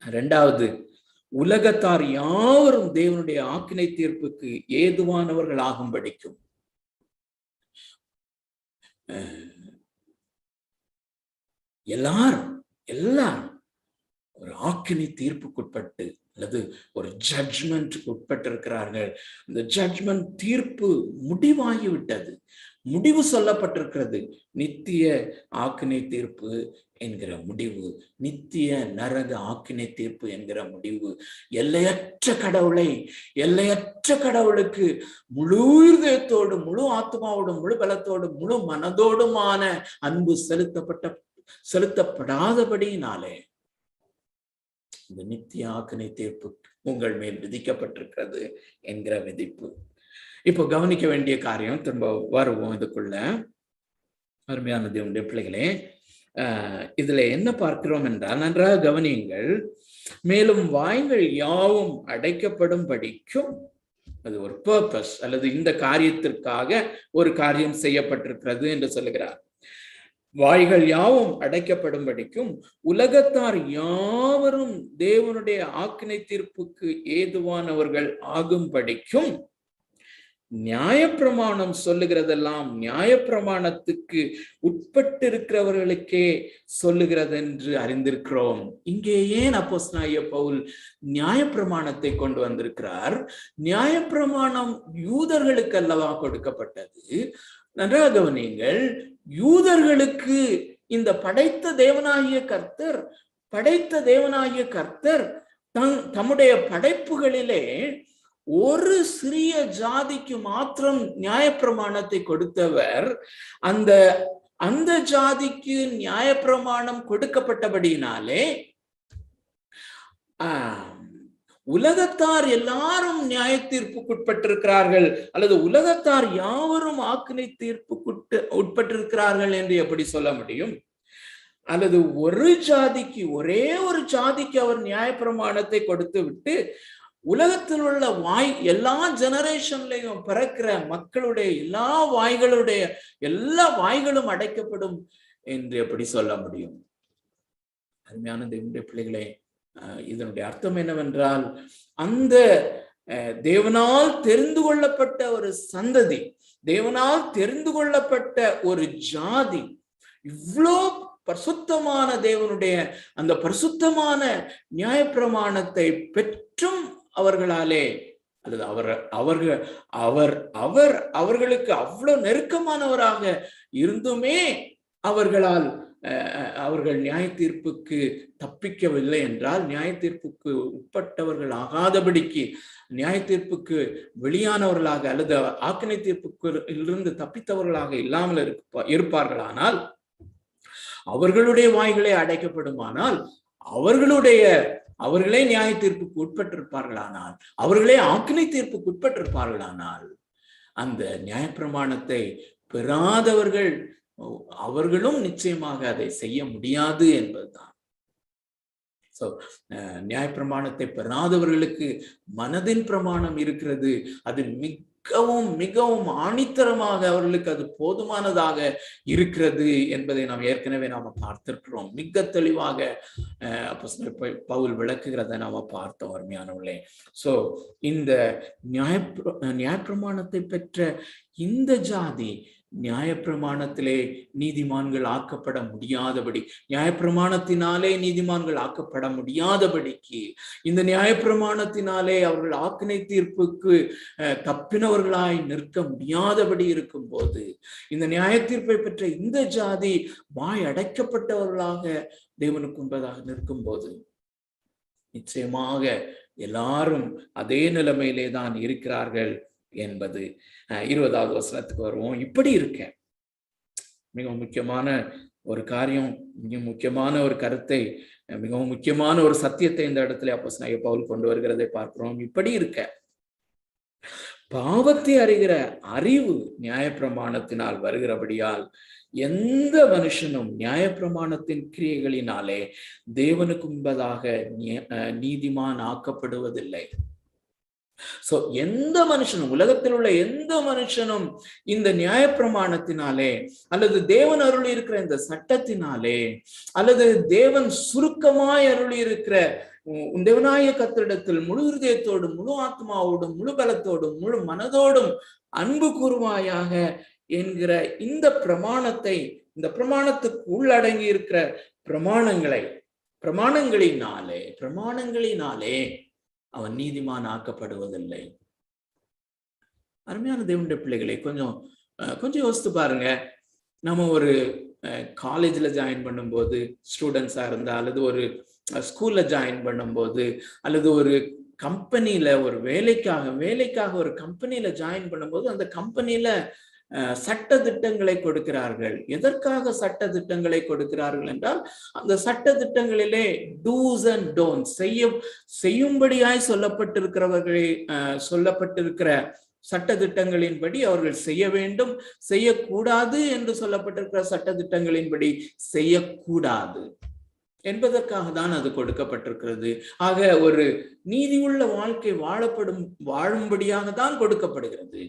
2வது, உலகத்தார் யாவரும் தேவனுடைய ஆக்கினை தீர்ப்புக்கு ஏதுவானவர்கள் ஆகும்படிக்கும். எல்லாரும் ஒரு ஆக்கினை தீர்ப்புக்குட்பட்டு அல்லது ஒரு ஜட்ஜ்மெண்ட்டுக்கு உட்பட்டு இருக்கிறார்கள். இந்த ஜட்ஜ்மெண்ட் தீர்ப்பு முடிவாகிவிட்டது, முடிவு சொல்லப்பட்டிருக்கிறது. நித்திய ஆக்கினை தீர்ப்பு என்கிற முடிவு, நித்திய நரக ஆக்கினை தீர்ப்பு என்கிற முடிவு. எல்லையற்ற கடவுளுக்கு முழு இதயத்தோடு, முழு ஆத்மாவோடும், முழு பலத்தோடும், முழு மனதோடுமான அன்பு செலுத்தப்படாதபடியினாலே இந்த நித்திய ஆக்கினை தீர்ப்பு உங்கள் மேல் விதிக்கப்பட்டிருக்கிறது என்கிற விதிப்பு. இப்போ கவனிக்க வேண்டிய காரியம், திரும்ப வருவோம் இதுக்குள்ள. அருமையான தேவனுடைய பிள்ளைகளே, இதுல என்ன பார்க்கிறோம் என்றால், நன்றாக கவனியுங்கள். மேலும் வாய்கள் யாவும் அடைக்கப்படும் படிக்கும், அது ஒரு பர்பஸ் அல்லது இந்த காரியத்திற்காக ஒரு காரியம் செய்யப்பட்டிருக்கிறது என்று சொல்லுகிறார். வாய்கள் யாவும் அடைக்கப்படும்படிக்கும் உலகத்தார் யாவரும் தேவனுடைய ஆக்கினை தீர்ப்புக்கு ஏதுவானவர்கள் ஆகும்படிக்கும் நியாயப்பிரமாணம் சொல்லுகிறதெல்லாம் நியாயப்பிரமாணத்துக்கு உட்பட்டிருக்கிறவர்களுக்கே சொல்லுகிறது என்று அறிந்திருக்கிறோம். இங்கே ஏன் அப்போஸ்தலனாகிய பவுல் நியாயப்பிரமாணத்தை கொண்டு வந்திருக்கிறார்? நியாயப்பிரமாணம் யூதர்களுக்கு அல்லவா கொடுக்கப்பட்டது. நன்றாக கவனியுங்கள். யூதர்களுக்கு இந்த படைத்த தேவனாகிய கர்த்தர் தம்முடைய படைப்புகளிலே ஒரு சிறிய ஜாதிக்கு மாத்திரம் நியாயப்பிரமாணத்தை கொடுத்தவர். அந்த ஜாதிக்கு நியாயப்பிரமாணம் கொடுக்கப்பட்டபடியினாலே உலகத்தார் எல்லாரும் நியாய தீர்ப்புக்குட்பட்டிருக்கிறார்கள் அல்லது உலகத்தார் யாவரும் ஆக்கினை தீர்ப்புக்கு உட்பட்டிருக்கிறார்கள் என்று எப்படி சொல்ல முடியும்? அல்லது ஒரே ஒரு ஜாதிக்கு அவர் நியாயப்பிரமாணத்தை கொடுத்து விட்டு உலகத்தில் உள்ள எல்லா ஜெனரேஷன்லையும் பிறக்கிற மக்களுடைய எல்லா வாய்களும் அடைக்கப்படும் என்று எப்படி சொல்ல முடியும்? அருமையான தேவனுடைய பிள்ளைகளே, இதனுடைய அர்த்தம் என்னவென்றால், அந்த தேவனால் தெரிந்து கொள்ளப்பட்ட ஒரு சந்ததி, தேவனால் தெரிந்து கொள்ளப்பட்ட ஒரு ஜாதி, இவ்வளோ பரிசுத்தமான தேவனுடைய அந்த பரிசுத்தமான நியாயப்பிரமாணத்தை பெற்றும் அவர்களாலே அல்லது அவர்களுக்கு அவ்வளவு நெருக்கமானவராக இருந்துமே அவர்கள் நியாய தீர்ப்புக்கு தப்பிக்கவில்லை என்றால், நியாய தீர்ப்புக்கு உட்பட்டவர்கள் ஆகாதபடிக்கு, நியாய தீர்ப்புக்கு வெளியானவர்களாக அல்லது ஆக்கினை தீர்ப்புக்கு இருந்து தப்பித்தவர்களாக இல்லாமல் இருப்பார்களானால், அவர்களுடைய வாய்களே அடைக்கப்படுமானால், அவர்களே நியாய தீர்ப்புக்கு உட்பட்டிருப்பார்களானால், அவர்களே ஆக்கினை தீர்ப்புக்கு உட்பட்டிருப்பார்களானால், அந்த நியாயப்பிரமாணத்தை பெறாதவர்கள் அவர்களும் நிச்சயமாக அதை செய்ய முடியாது என்பதுதான். நியாயப்பிரமாணத்தை பெறாதவர்களுக்கு மனதின் பிரமாணம் இருக்கிறது. அது மிகவும் மிகவும் ஆணித்தரமாக அவர்களுக்கு அது போதுமானதாக இருக்கிறது என்பதை நாம் ஏற்கனவே பார்த்திருக்கிறோம். மிக தெளிவாக பவுல் விளக்குகிறத நாம பார்த்தோம், அருமையானவர்களே. இந்த நியாயப்பிரமாணத்தை பெற்ற இந்த ஜாதி நியாயப்பிரமாணத்திலே நீதிமான்கள் ஆக்கப்பட முடியாதபடி, நியாயப்பிரமாணத்தினாலே நீதிமான்கள் ஆக்கப்பட முடியாதபடிக்கு, இந்த நியாயப்பிரமாணத்தினாலே அவர்கள் ஆக்கினை தீர்ப்புக்கு தப்பினவர்களாய் நிற்க முடியாதபடி இருக்கும் போது, இந்த நியாய தீர்ப்பை பெற்ற இந்த ஜாதி வாய் அடைக்கப்பட்டவர்களாக தேவனுக்கு முன்பதாக நிற்கும் போது, நிச்சயமாக எல்லாரும் அதே நிலைமையிலே தான் இருக்கிறார்கள் என்பது. 20வது வசனத்துக்கு வருவோம். இப்படி இருக்க மிகவும் முக்கியமான ஒரு காரியம், மிக முக்கியமான ஒரு கருத்தை, மிகவும் முக்கியமான ஒரு சத்தியத்தை இந்த இடத்துல அப்போஸ்தலனாகிய பவுல் கொண்டு வருகிறதை பார்க்கிறோம். இப்படி இருக்க பாவத்தை அறிகிற அறிவு நியாயப்பிரமாணத்தினால் வருகிறபடியால் எந்த மனுஷனும் நியாயப்பிரமாணத்தின் கிரியைகளினாலே தேவனுக்கு முன்பதாக நீதிமான் ஆக்கப்படுவதில்லை. எந்த மனுஷனும், உலகத்தில் உள்ள எந்த மனுஷனும் இந்த நியாயப்பிரமாணத்தினாலே அல்லது தேவன் அருளி இருக்கிற இந்த சட்டத்தினாலே அல்லது தேவன் சுருக்கமாய் அருளி இருக்கிற உன் தேவனாகிய கர்த்தரிடத்தில் முழு இருதயத்தோடும் முழு ஆத்மாவோடும் முழு பலத்தோடும் முழு மனதோடும் அன்பு கூறுவாயாக என்கிற இந்த பிரமாணத்துக்கு உள்ளடங்கி இருக்கிற பிரமாணங்களினாலே அவன் நீதிமான் ஆக்கப்படுவதில்லை. அருமையான தேவனுடைய பிள்ளைகளை கொஞ்சம் யோசித்து பாருங்க. நம்ம ஒரு காலேஜ்ல ஜாயின் பண்ணும்போது ஸ்டூடெண்ட்ஸா இருந்தா, அல்லது ஒரு ஸ்கூல்ல ஜாயின் பண்ணும்போது, அல்லது ஒரு கம்பெனியில ஒரு வேலைக்காக ஒரு கம்பெனியில ஜாயின் பண்ணும்போது, அந்த கம்பெனியில சட்ட திட்டங்களை கொடுக்கிறார்கள். எதற்காக சட்ட திட்டங்களை கொடுக்கிறார்கள் என்றால், அந்த சட்ட திட்டங்களிலே டூஸ் அண்ட் டோன்ட்ஸ் செய்யும்படியாய் சொல்லப்பட்டிருக்கிற சட்ட திட்டங்களின்படி அவர்கள் செய்ய வேண்டும், செய்யக்கூடாது என்று சொல்லப்பட்டிருக்கிற சட்ட திட்டங்களின்படி செய்யக்கூடாது என்பதற்காக தான் அது கொடுக்கப்பட்டிருக்கிறது. ஆக ஒரு நீதியுள்ள வாழ்க்கை வாழும்படியாக தான் கொடுக்கப்படுகிறது.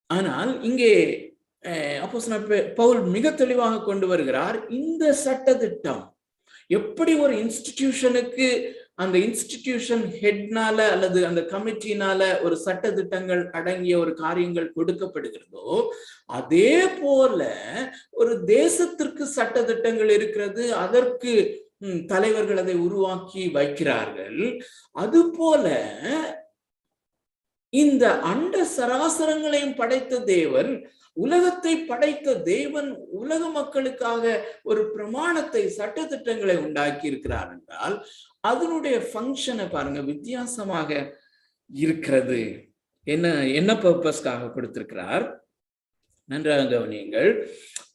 ஆனால் இங்கே அப்போஸ்தலன் பவுல் மிக தெளிவாக கொண்டு வருகிறார், இந்த சட்ட திட்டம் எப்படி ஒரு இன்ஸ்டிடியூஷனுக்கு அந்த இன்ஸ்டிடியூஷன் ஹெட்னால அல்லது அந்த கமிட்டினால ஒரு சட்ட திட்டங்கள் அடங்கிய ஒரு காரியங்கள் கொடுக்கப்படுகிறதோ, அதே போல ஒரு தேசத்திற்கு சட்ட திட்டங்கள் இருக்கிறது. அதற்கு தலைவர்கள் அதை உருவாக்கி வைக்கிறார்கள். அதுபோல இந்த அண்ட சராசரங்களையும் படைத்த தேவன், உலகத்தை படைத்த தேவன் உலக மக்களுக்காக ஒரு பிரமாணத்தை சட்ட திட்டங்களை உண்டாக்கி இருக்கிறார் என்றால் அதனுடைய ஃபங்க்ஷனை பாருங்க, வித்தியாசமாக இருக்கிறது. என்ன பர்பஸ்க்காக கொடுத்திருக்கிறார் நன்றாக கவனியுங்கள்.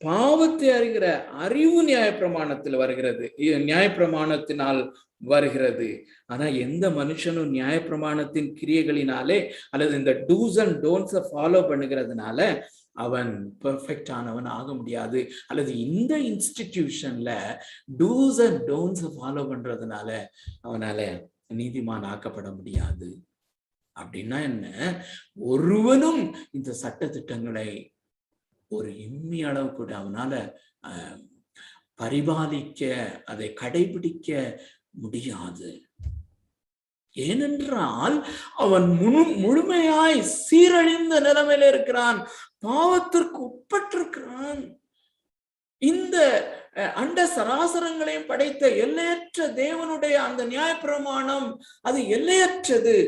பாவத்தை அறிகிற அறிவு நியாயப்பிரமாணத்தில் வருகிறது, நியாயப்பிரமாணத்தினால் வருகிறது. ஆனா எந்த மனுஷனும் நியாயப்பிரமாணத்தின் கிரியைகளினாலே அல்லது இந்த டூஸ் அண்ட் டோன்ட்ஸை ஃபாலோ பண்ணுகிறதுனால அவன் பெர்ஃபெக்ட் ஆனவன் ஆக முடியாது. அல்லது இந்த இன்ஸ்டிடியூஷன்ல டூஸ் அண்ட் டோன்ட்ஸை ஃபாலோ பண்றதுனால அவனால நீதிமான் ஆக்கப்பட முடியாது. அப்படின்னா என்ன? ஒருவனும் இந்த சட்ட திட்டங்களை ஒரு இம்மி அளவு கூட அவனால பரிபாலிக்க, அதை கடைபிடிக்க முடியாது. ஏனென்றால் அவன் முழுமையாய் சீரழிந்த நிலைமையில இருக்கிறான், பாவத்திற்கு உட்பட்டிருக்கிறான். இந்த அண்ட சராசரங்களையும் படைத்த எல்லையற்ற தேவனுடைய அந்த நியாயப்பிரமாணம் அது எல்லையற்றது.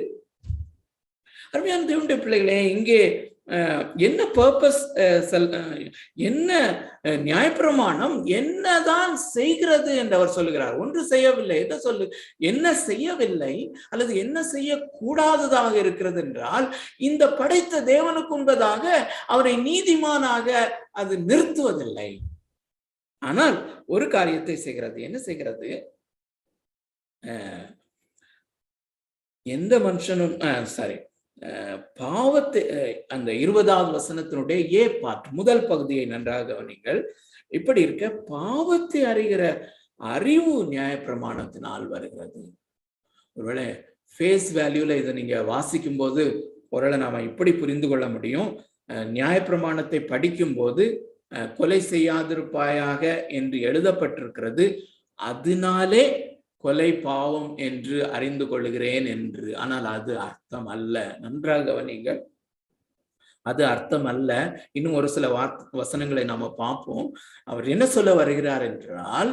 அருமையான தேவனுடைய பிள்ளைகளே, இங்கே என்ன பர்பஸ், என்ன நியாயப்பிரமாணம் என்னதான் செய்கிறது என்று அவர் சொல்லுகிறார். ஒன்று செய்யவில்லை. என்ன செய்யவில்லை அல்லது என்ன செய்யக்கூடாததாக இருக்கிறது என்றால், இந்த படைத்த தேவனுக்கு உண்பதாக அவரை நீதிமானாக அது நிறுத்துவதில்லை. ஆனால் ஒரு காரியத்தை செய்கிறது. என்ன செய்கிறது? எந்த மனுஷனும் பாவத்தை, அந்த 20வது வசனத்தினுடைய ஏ பார்ட் முதல் பகுதியை நன்றாக கவனிங்கள். இப்படி இருக்க பாவத்தை அறிகிற அறிவு நியாயப்பிரமாணத்தினால் வருகிறது. ஒருவேளை ஃபேஸ் வேல்யூல இதை நீங்க வாசிக்கும் போது ஒருவேளை நாம இப்படி புரிந்து கொள்ள முடியும். நியாயப்பிரமாணத்தை படிக்கும் போது கொலை செய்யாதிருப்பாயாக என்று எழுதப்பட்டிருக்கிறது, அதனாலே கொலை பாவம் என்று அறிந்து கொள்கிறேன் என்று. ஆனால் அது அர்த்தம் அல்ல. நன்றாக கவனிங்கள், அது அர்த்தம் அல்ல. இன்னும் ஒரு சில வசனங்களை நாம பார்ப்போம். அவர் என்ன சொல்ல வருகிறார் என்றால்,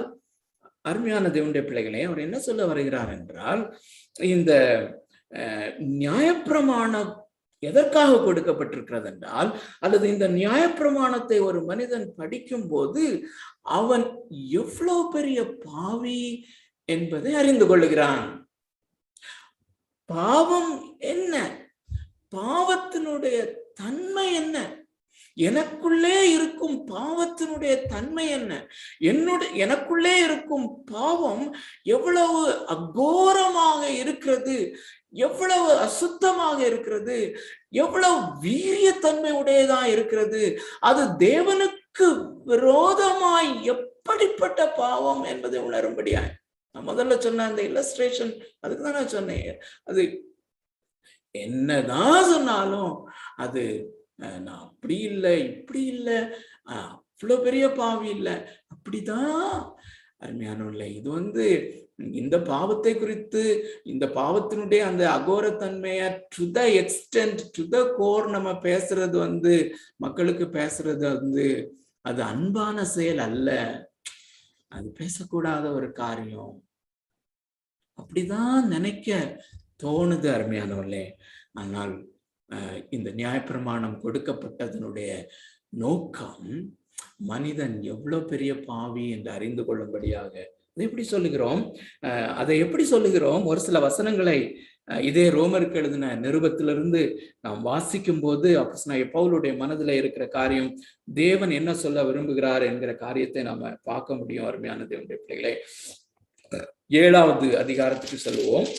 அருமையான தேவனுடைய பிள்ளைகளே, அவர் என்ன சொல்ல வருகிறார் என்றால், இந்த நியாயப்பிரமாணம் எதற்காக கொடுக்கப்பட்டிருக்கிறது என்றால், அல்லது இந்த நியாயப்பிரமாணத்தை ஒரு மனிதன் படிக்கும் போது அவன் எவ்வளவு பெரிய பாவி என்பதை அறிந்து கொள்ளுகிறான். பாவம் என்ன? பாவத்தினுடைய தன்மை என்ன? எனக்குள்ளே இருக்கும் பாவத்தினுடைய தன்மை என்ன? எனக்குள்ளே இருக்கும் பாவம் எவ்வளவு அகோரமாக இருக்கிறது, எவ்வளவு அசுத்தமாக இருக்கிறது, எவ்வளவு வீரியத்தன்மை உடையதா இருக்கிறது. அது தேவனுக்கு விரோதமாய் எப்படிப்பட்ட பாவம் என்பதை உணரும்படியாய் நான் முதல்ல சொன்ன அந்த இல்லஸ்ட்ரேஷன், அதுக்கு தான் நான் சொன்னேன். அது என்னதான் சொன்னாலும் அது நான் அப்படி இல்லை, இப்படி இல்லை, அவ்வளவு பெரிய பாவி இல்லை, அப்படிதான் அருமையானவர்களே, இது இந்த பாவத்தை குறித்து, இந்த பாவத்தினுடைய அந்த அகோரத்தன்மைய to the extent, to the core நம்ம பேசுறது மக்களுக்கு பேசுறது அது அன்பான செயல் அல்ல. அது பேசக்கூடாத ஒரு காரியம். அப்படிதான் நினைக்க தோணுது அருமையானவர்களே. ஆனால் இந்த நியாயப்பிரமாணம் கொடுக்கப்பட்டதனுடைய நோக்கம் மனிதன் எவ்வளவு பெரிய பாவி என்று அறிந்து கொள்ளும்படியாக. அதை எப்படி சொல்லுகிறோம்? ஒரு சில வசனங்களை இதே ரோமருக்கு எழுதின நிருபத்திலிருந்து நாம் வாசிக்கும் போது அப்போஸ்தலனாகிய பவுலுடைய மனதில் இருக்கிற காரியம், தேவன் என்ன சொல்ல விரும்புகிறார் என்கிற காரியத்தை நாம பார்க்க முடியும். அருமையான தேவனுடைய பிள்ளைகளே, 7வது அதிகாரத்துக்கு செல்வோம்.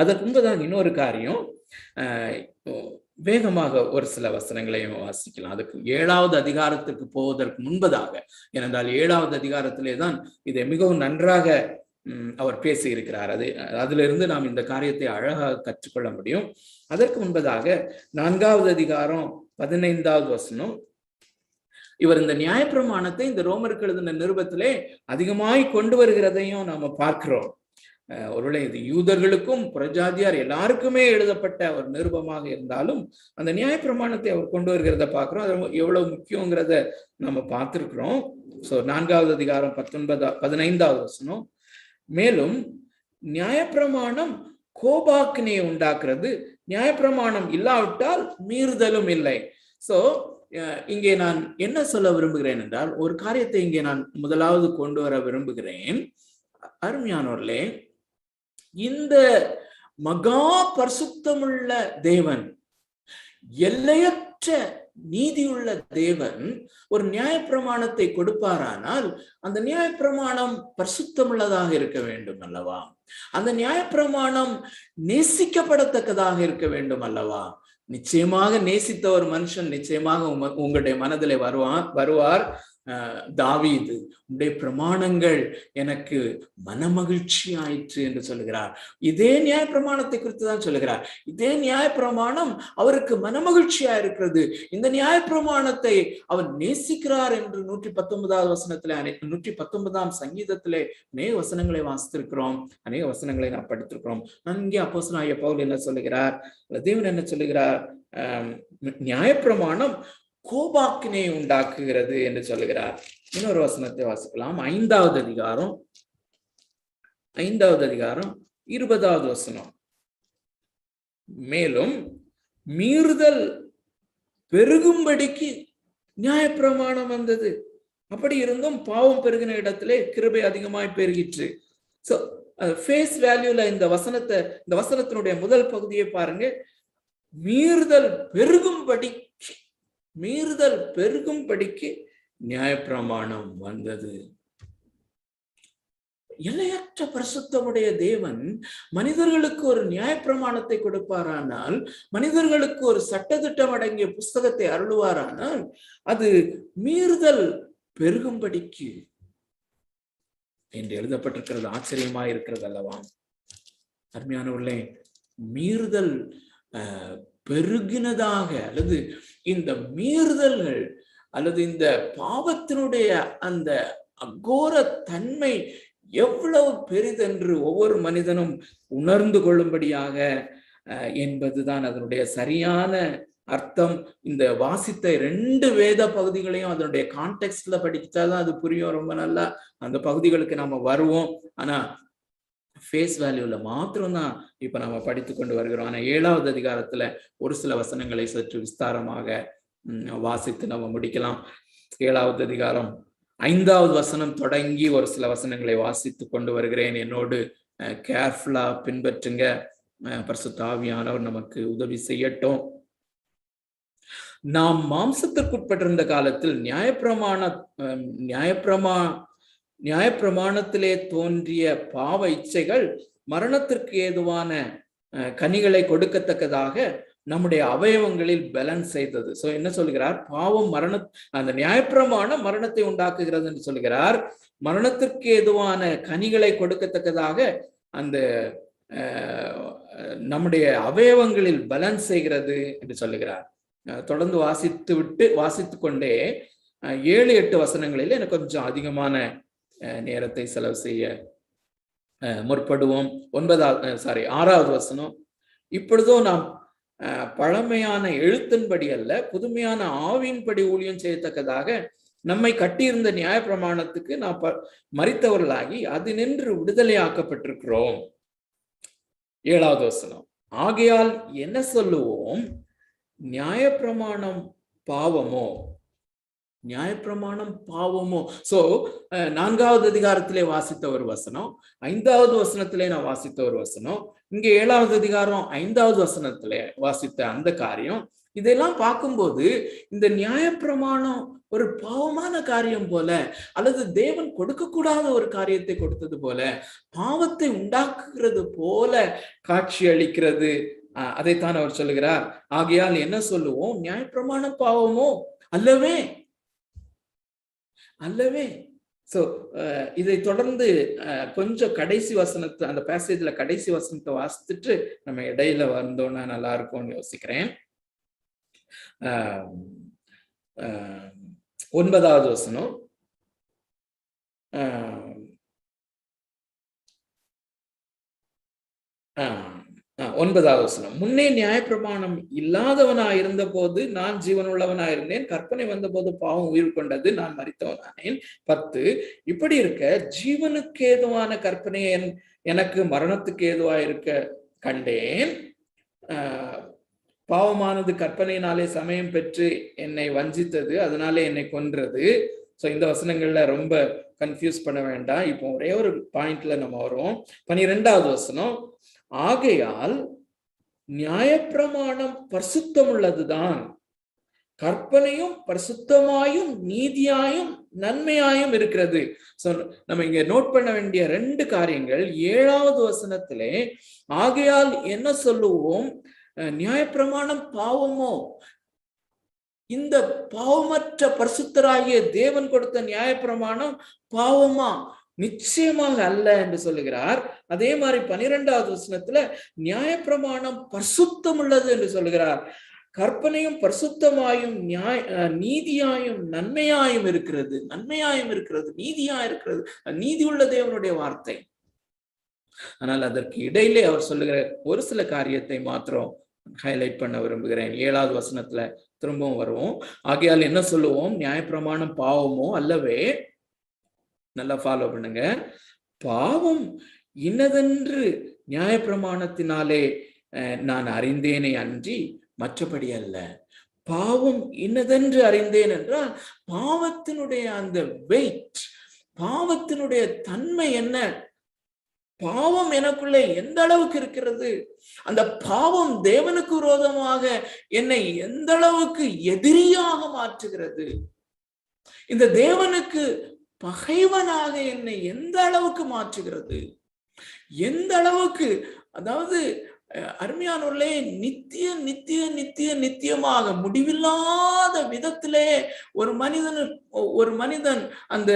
அதற்கு முன்புதான் இன்னொரு காரியம், வேகமாக ஒரு சில வசனங்களையும் வாசிக்கலாம். அதுக்கு 7வது அதிகாரத்திற்கு போவதற்கு முன்பதாக, ஏனென்றால் 7வது அதிகாரத்திலே தான் இதை மிகவும் நன்றாக அவர் பேசி இருக்கிறார். அதிலிருந்து நாம் இந்த காரியத்தை அழகாக கற்றுக்கொள்ள முடியும். அதற்கு முன்பதாக 4வது அதிகாரம் 15வது வசனம், இவர் இந்த நியாயப்பிரமாணத்தை இந்த ரோமருக்கு எழுதின நிருபத்திலே அதிகமாய் கொண்டு வருகிறதையும் நாம பார்க்கிறோம். ஒருவேளை இது யூதர்களுக்கும் புறஜாதியார் எல்லாருக்குமே எழுதப்பட்ட ஒரு நிருபமாக இருந்தாலும் அந்த நியாயப்பிரமாணத்தை அவர் கொண்டு வருகிறத பார்க்கிறோம். அது எவ்வளவு முக்கியங்கிறத நம்ம பார்த்திருக்கிறோம். 4வது அதிகாரம் 15வது வசனம், மேலும் நியாயப்பிரமாணம் கோபாக்கினையை உண்டாக்குறது, நியாயப்பிரமாணம் இல்லாவிட்டால் மீறுதலும் இல்லை. இங்கே நான் என்ன சொல்ல விரும்புகிறேன் என்றால், ஒரு காரியத்தை இங்கே நான் முதலாவது கொண்டு வர விரும்புகிறேன். அருமையானோர்களே, இந்த மகா பரிசுத்தமுள்ள தேவன், எல்லையற்ற நீதியுள்ள தேவன் ஒரு நியாயப்பிரமாணத்தை கொடுப்பாரானால் அந்த நியாயப்பிரமாணம் பரிசுத்தமுள்ளதாக இருக்க வேண்டும் அல்லவா? அந்த நியாயப்பிரமாணம் நேசிக்கப்படத்தக்கதாக இருக்க வேண்டும் அல்லவா? நிச்சயமாக நேசித்த ஒரு மனுஷன் நிச்சயமாக உங்களுடைய மனதிலே வருவார். தாவீது, உடைய பிரமாணங்கள் எனக்கு மனமகிழ்ச்சி ஆயிற்று என்று சொல்லுகிறார். இதே நியாய பிரமாணத்தை குறித்து தான் சொல்லுகிறார். இதே நியாய பிரமாணம் அவருக்கு மனமகிழ்ச்சியா இருக்கிறது. இந்த நியாய பிரமாணத்தை அவர் நேசிக்கிறார் என்று 119வது வசனத்திலே, 119ஆம் சங்கீதத்திலே அநேக வசனங்களை வாசித்திருக்கிறோம், அநேக வசனங்களை நாம் படித்திருக்கிறோம். அங்கே அப்போஸ்தலனாகிய பவுல் என்ன சொல்லுகிறார், தேவன் என்ன சொல்லுகிறார்? நியாயப்பிரமாணம் கோபாக்கினை உண்டாக்குகிறது என்று சொல்லுகிறார். இன்னொரு வசனத்தை வாசிக்கலாம். 5வது அதிகாரம் 20வது வசனம், மேலும் மீறுதல் பெருகும்படிக்கு நியாயப்பிரமாணம் வந்தது, அப்படி இருந்தும் பாவம் பெருகின இடத்திலே கிருபை அதிகமாய் பெருகிற்று. ஃபேஸ் வேல்யூல இந்த வசனத்தினுடைய முதல் பகுதியை பாருங்க. மீறுதல் பெருகும்படிக்கு நியாயப்பிரமாணம் வந்தது. எல்லையற்ற பரிசுத்தமுடைய தேவன் மனிதர்களுக்கு ஒரு நியாயப்பிரமாணத்தை கொடுப்பாரானால், மனிதர்களுக்கு ஒரு சட்டதிட்டம் அடங்கிய புஸ்தகத்தை அருளுவாரானால், அது மீறுதல் பெருகும்படிக்கு என்று எழுதப்பட்டிருக்கிறது. ஆச்சரியமா இருக்கிறது அல்லவா? அருமையானவர்களே, மீறுதல் பெருகினதாக, அல்லது இந்த மீறுதல்கள் அல்லது இந்த பாவத்தினுடைய அந்த அகோர தன்மை எவ்வளவு பெரிதென்று ஒவ்வொரு மனிதனும் உணர்ந்து கொள்ளும்படியாக என்பதுதான் அதனுடைய சரியான அர்த்தம். இந்த வாசித்த 2 வேத பகுதிகளையும் அதனுடைய கான்டெக்ட்ல படிச்சாதான் அது புரியும். ரொம்ப நல்லா அந்த பகுதிகளுக்கு நாம வருவோம். ஆனா ஃபேஸ் வேல்யூல மாத்திரம்தான் இப்ப நம்ம படித்து கொண்டு வருகிறோம். ஆனா 7வது அதிகாரத்துல ஒரு சில வசனங்களை சற்று விஸ்தாரமாக வாசித்து நம்ம முடிக்கலாம். 7வது அதிகாரம் 5வது வசனம் தொடங்கி ஒரு சில வசனங்களை வாசித்து கொண்டு வருகிறேன். என்னோடு கேர்ஃபுல்லா பின்பற்றுங்க. பரிசுத்த ஆவியானவர் நமக்கு உதவி செய்யட்டும். நாம் மாம்சத்திற்குட்பட்டிருந்த காலத்தில் நியாயப்பிரமாணத்திலே தோன்றிய பாவ இச்சைகள் மரணத்திற்கு ஏதுவான கனிகளை கொடுக்கத்தக்கதாக நம்முடைய அவயவங்களில் பலன் செய்தது. என்ன சொல்கிறார்? பாவம் அந்த நியாயப்பிரமாணம் மரணத்தை உண்டாக்குகிறது என்று சொல்கிறார். மரணத்திற்கு ஏதுவான கனிகளை கொடுக்கத்தக்கதாக அந்த நம்முடைய அவயவங்களில் பலன் செய்கிறது என்று சொல்லுகிறார். தொடர்ந்து வாசித்து கொண்டே 7-8 வசனங்களில் எனக்கு கொஞ்சம் அதிகமான நேரத்தை செலவு செய்ய முற்படுவோம். 6வது வசனம், இப்பொழுதோ நாம் பழமையான எழுத்தின்படி அல்ல, புதுமையான ஆவியின்படி ஊழியம் செய்யத்தக்கதாக நம்மை கட்டியிருந்த நியாயப்பிரமாணத்துக்கு நாம் மரித்தவர்களாகி அது நின்று விடுதலையாக்கப்பட்டிருக்கிறோம். 7வது வசனம், ஆகையால் என்ன சொல்லுவோம்? நியாயப்பிரமாணம் பாவமோ? நியாயப்பிரமாணம் பாவமோ? சோ 4வது அதிகாரத்திலே வாசித்த ஒரு வசனம், 5வது வசனத்திலே நான் வாசித்த ஒரு வசனம், இங்க 7வது அதிகாரம் 5வது வசனத்திலே வாசித்த அந்த காரியம், இதெல்லாம் பார்க்கும்போது இந்த நியாயப்பிரமாணம் ஒரு பாவமான காரியம் போல, அல்லது தேவன் கொடுக்கக்கூடாத ஒரு காரியத்தை கொடுத்தது போல, பாவத்தை உண்டாக்குகிறது போல காட்சி அளிக்கிறது. அதைத்தான் அவர் சொல்லுகிறார். ஆகையால் என்ன சொல்லுவோம்? நியாயப்பிரமாணம் பாவமோ? அல்லவே அல்லவே. சோ இதை தொடர்ந்து கொஞ்சம் கடைசி வசனத்தை, அந்த பேசேஜ்ல கடைசி வசனத்தை வாசித்துட்டு நம்ம இடையில வந்தோம்னா நல்லா இருக்கும்னு யோசிக்கிறேன். 9வது வசனம், 9வது வசனம், முன்னே நியாயப்பிரமாணம் இல்லாதவனாய் இருந்த போது நான் ஜீவனுள்ளவனாய் இருந்தேன், கற்பனை வந்த போது பாவம் உயிர் கொண்டது, நான் மரித்தவனானேன். 10, இப்படி இருக்க ஜீவனுக்கு ஏதுவான கற்பனையை எனக்கு மரணத்துக்கு ஏதுவாய் இருக்க கண்டேன். பாவமானது கற்பனையினாலே சமயம் பெற்று என்னை வஞ்சித்தது, அதனாலே என்னை கொன்றது. ஸோ இந்த வசனங்கள்ல ரொம்ப கன்ஃபியூஸ் பண்ண வேண்டாம். இப்போ ஒரே ஒரு பாயிண்ட்ல நம்ம வருவோம். 12வது வசனம், ஆகையால் நியாயப்பிரமாணம் பரிசுத்தம் உள்ளதுதான், கற்பனையும் பரிசுத்தமாயும் நீதியாயும் நன்மையாயும் இருக்கிறது. சோ நம்ம இங்க நோட் பண்ண வேண்டிய 2 காரியங்கள். 7வது வசனத்திலே ஆகையால் என்ன சொல்லுவோம்? நியாயப்பிரமாணம் பாவமோ? இந்த பாவமற்ற பரிசுத்தராகிய தேவன் கொடுத்த நியாயப்பிரமாணம் பாவமா? நிச்சயமாக அல்ல என்று சொல்லுகிறார். அதே மாதிரி 12வது வசனத்துல நியாயப்பிரமாணம் பரிசுத்தம் உள்ளது என்று சொல்லுகிறார். கற்பனையும் பரிசுத்தமாயும் நீதியாயும் நன்மையாயும் இருக்கிறது. நன்மையாயும் இருக்கிறது, நீதியா இருக்கிறது. நீதி உள்ள தேவனுடைய வார்த்தை. ஆனால் அதற்கு இடையிலே அவர் சொல்லுகிற ஒரு சில காரியத்தை மாத்திரம் ஹைலைட் பண்ண விரும்புகிறேன். 7வது வசனத்துல திரும்பவும் வருவோம். ஆகையால் என்ன சொல்லுவோம்? நியாயப்பிரமாணம் பாவமோ? அல்லவே. நல்லா ஃபாலோ பண்ணுங்க. பாவம் இன்னதென்று நியாயப்பிரமாணத்தினாலே நான் அறிந்தேனே அன்றி மற்றபடி அல்ல. பாவம் இன்னதென்று அறிந்தேன் என்றால் பாவத்தினுடைய அந்த வெயிட், பாவத்தினுடைய தன்மை என்ன, பாவம் எனக்குள்ளே எந்த அளவுக்கு இருக்கிறது, அந்த பாவம் தேவனுக்கு விரோதமாக என்னை எந்த அளவுக்கு எதிரியாக மாற்றுகிறது, இந்த தேவனுக்கு பகைவனாக என்னை எந்த அளவுக்கு மாற்றுகிறது, எந்த அளவுக்கு, அதாவது அருமையானவர்களே, நித்திய நித்திய நித்திய நித்தியமாக முடிவில்லாத விதத்திலே ஒரு மனிதன் அந்த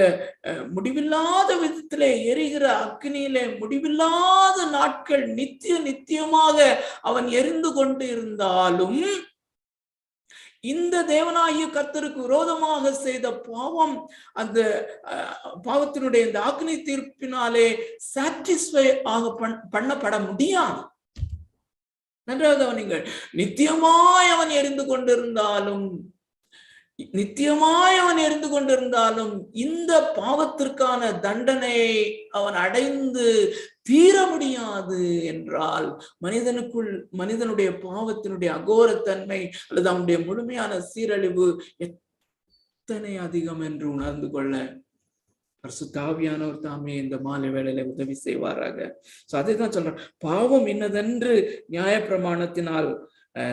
முடிவில்லாத விதத்திலே எரிகிற அக்னியிலே முடிவில்லாத நாட்கள் நித்திய நித்தியமாக அவன் எரிந்து கொண்டு இருந்தாலும் இந்த தேவனாகிய கர்த்தருக்கு விரோதமாக செய்த பாவம், அந்த பாவத்தினுடைய இந்த அக்னி தீர்ப்பினாலே சாட்டிஸ்ஃபை ஆக பண்ணப்பட முடியாது. நன்றாக கவனிங்கள். நித்தியமாய் அவன் எரிந்து கொண்டிருந்தாலும் இந்த பாவத்திற்கான தண்டனையை அவன் அடைந்து தீர முடியாது என்றால் மனிதனுடைய பாவத்தினுடைய அகோரத்தன்மை அல்லது அவனுடைய முழுமையான சீரழிவு எத்தனை அதிகம் என்று உணர்ந்து கொள்ள பரிசுத்த ஆவியானவர் தாமே இந்த மாலை வேளையில உதவி செய்வாராக. சோ அதைதான் சொல்றேன், பாவம் இன்னதென்று நியாயப்பிரமாணத்தினால்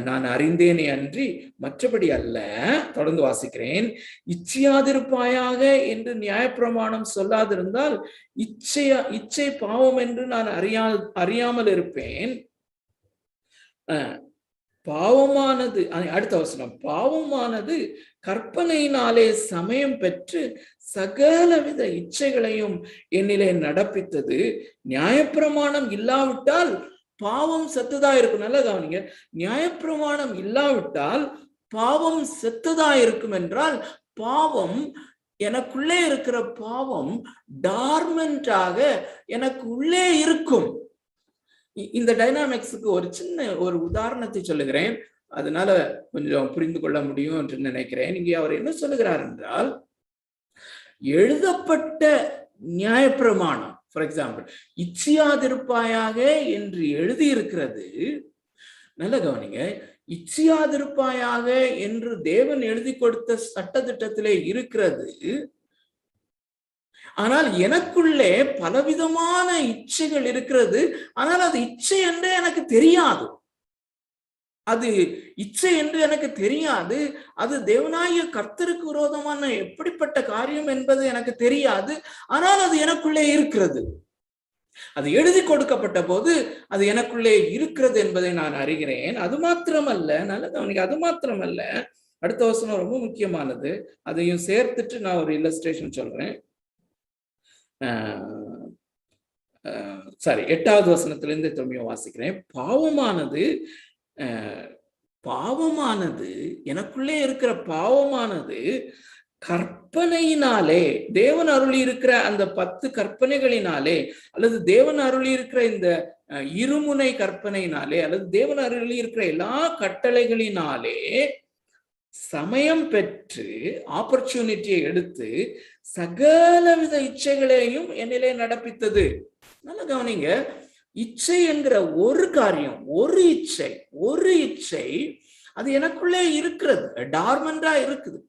நான் அறிந்தேனே அன்றி மற்றபடி அல்ல. தொடர்ந்து வாசிக்கிறேன். இச்சையாதிருப்பாயாக என்று நியாயப்பிரமாணம் சொல்லாதிருந்தால் இச்சை பாவம் என்று நான் அறியாமல் இருப்பேன். பாவமானது, அடுத்த வசனம், பாவமானது கற்பனையினாலே சமயம் பெற்று சகலவித இச்சைகளையும் என்னிலே நடப்பித்தது. நியாயப்பிரமாணம் இல்லாவிட்டால் பாவம் செத்ததா இருக்கும். நல்லா கவனிங்க. நியாயப்பிரமாணம் இல்லாவிட்டால் பாவம் செத்ததா இருக்கும் என்றால் பாவம், எனக்குள்ளே இருக்கிற பாவம் டார்மெண்டாக எனக்கு உள்ளே இருக்கும். இந்த டைனாமிக்ஸுக்கு ஒரு சின்ன ஒரு உதாரணத்தை சொல்லுகிறேன், அதனால கொஞ்சம் புரிந்து கொள்ள முடியும் என்று நினைக்கிறேன். இங்கே அவர் என்ன சொல்லுகிறார் என்றால், எழுதப்பட்ட நியாயப்பிரமாணம், ஃபார் எக்ஸாம்பிள், இச்சியாதிருப்பாயாக என்று எழுதியிருக்கிறது. நல்ல கவனிங்க, இச்சியாதிருப்பாயாக என்று தேவன் எழுதி கொடுத்த சட்டத்திட்டத்திலே இருக்கிறது. ஆனால் எனக்குள்ளே பலவிதமான இச்சைகள் இருக்கிறது. ஆனால் அது இச்சை என்று எனக்கு தெரியாது. அது இச்சை என்று எனக்கு தெரியாது. அது தேவனாகிய கர்த்தருக்கு விரோதமான எப்படிப்பட்ட காரியம் என்பது எனக்கு தெரியாது. ஆனால் அது எனக்குள்ளே இருக்கிறது. அது எழுதி கொடுக்கப்பட்ட போது அது எனக்குள்ளே இருக்கிறது என்பதை நான் அறிகிறேன். அது மாத்திரமல்ல, நல்ல கவனிக்க, அது மாத்திரமல்ல, அடுத்த வசனம் ரொம்ப முக்கியமானது. அதையும் சேர்த்துட்டு நான் ஒரு இல்லஸ்ட்ரேஷன் சொல்றேன். சாரி, 8வது வசனத்திலிருந்து திரும்பியும் வாசிக்கிறேன். பாவமானது எனக்குள்ளே இருக்கிற பாவமானது கற்பனையினாலே, தேவன் அருளி இருக்கிற அந்த 10 கற்பனைகளினாலே, அல்லது தேவன் அருளி இருக்கிற இந்த இருமுனை கற்பனையினாலே, அல்லது தேவன் அருளி இருக்கிற எல்லா கட்டளைகளினாலே சமயம் பெற்று ஆப்பர்ச்சுனிட்டியை எடுத்து சகலவித இச்சைகளையும் என்னிலே நடப்பித்தது. நல்லா கவனிங்க, இச்சை என்கிற ஒரு காரியம், ஒரு இச்சை அது எனக்குள்ளே இருக்கிறது, டார்மண்டா இருக்குது.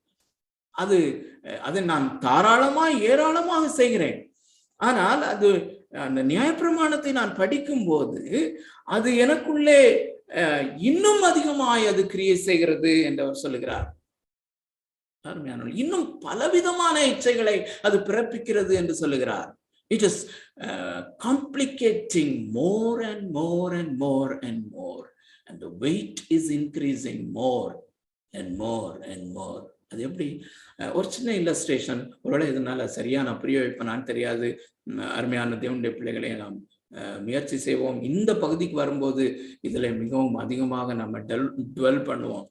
அது நான் தாராளமா ஏராளமாக செய்கிறேன். ஆனால் அது அந்த நியாயப்பிரமாணத்தை நான் படிக்கும் போது அது எனக்குள்ளே இன்னும் அதிகமாய் அது கிரியை செய்கிறது என்று அவர் சொல்லுகிறார். இன்னும் பலவிதமான இச்சைகளை அது பிறப்பிக்கிறது என்று சொல்லுகிறார். It is complicating more and more and more and more, and the weight is increasing more and more and more. அது எப்படி? ஒரு சின்ன இல்லஸ்ட்ரேஷன், ஒருவேளை இதனால சரியான புரிய வைப்பனான்னு தெரியாது. அருமையான தேவனுடைய பிள்ளைகளை நாம் முயற்சி செய்வோம். இந்த பகுதிக்கு வரும்போது இதுல மிகவும் அதிகமாக நம்ம டுவெல் பண்ணுவோம்.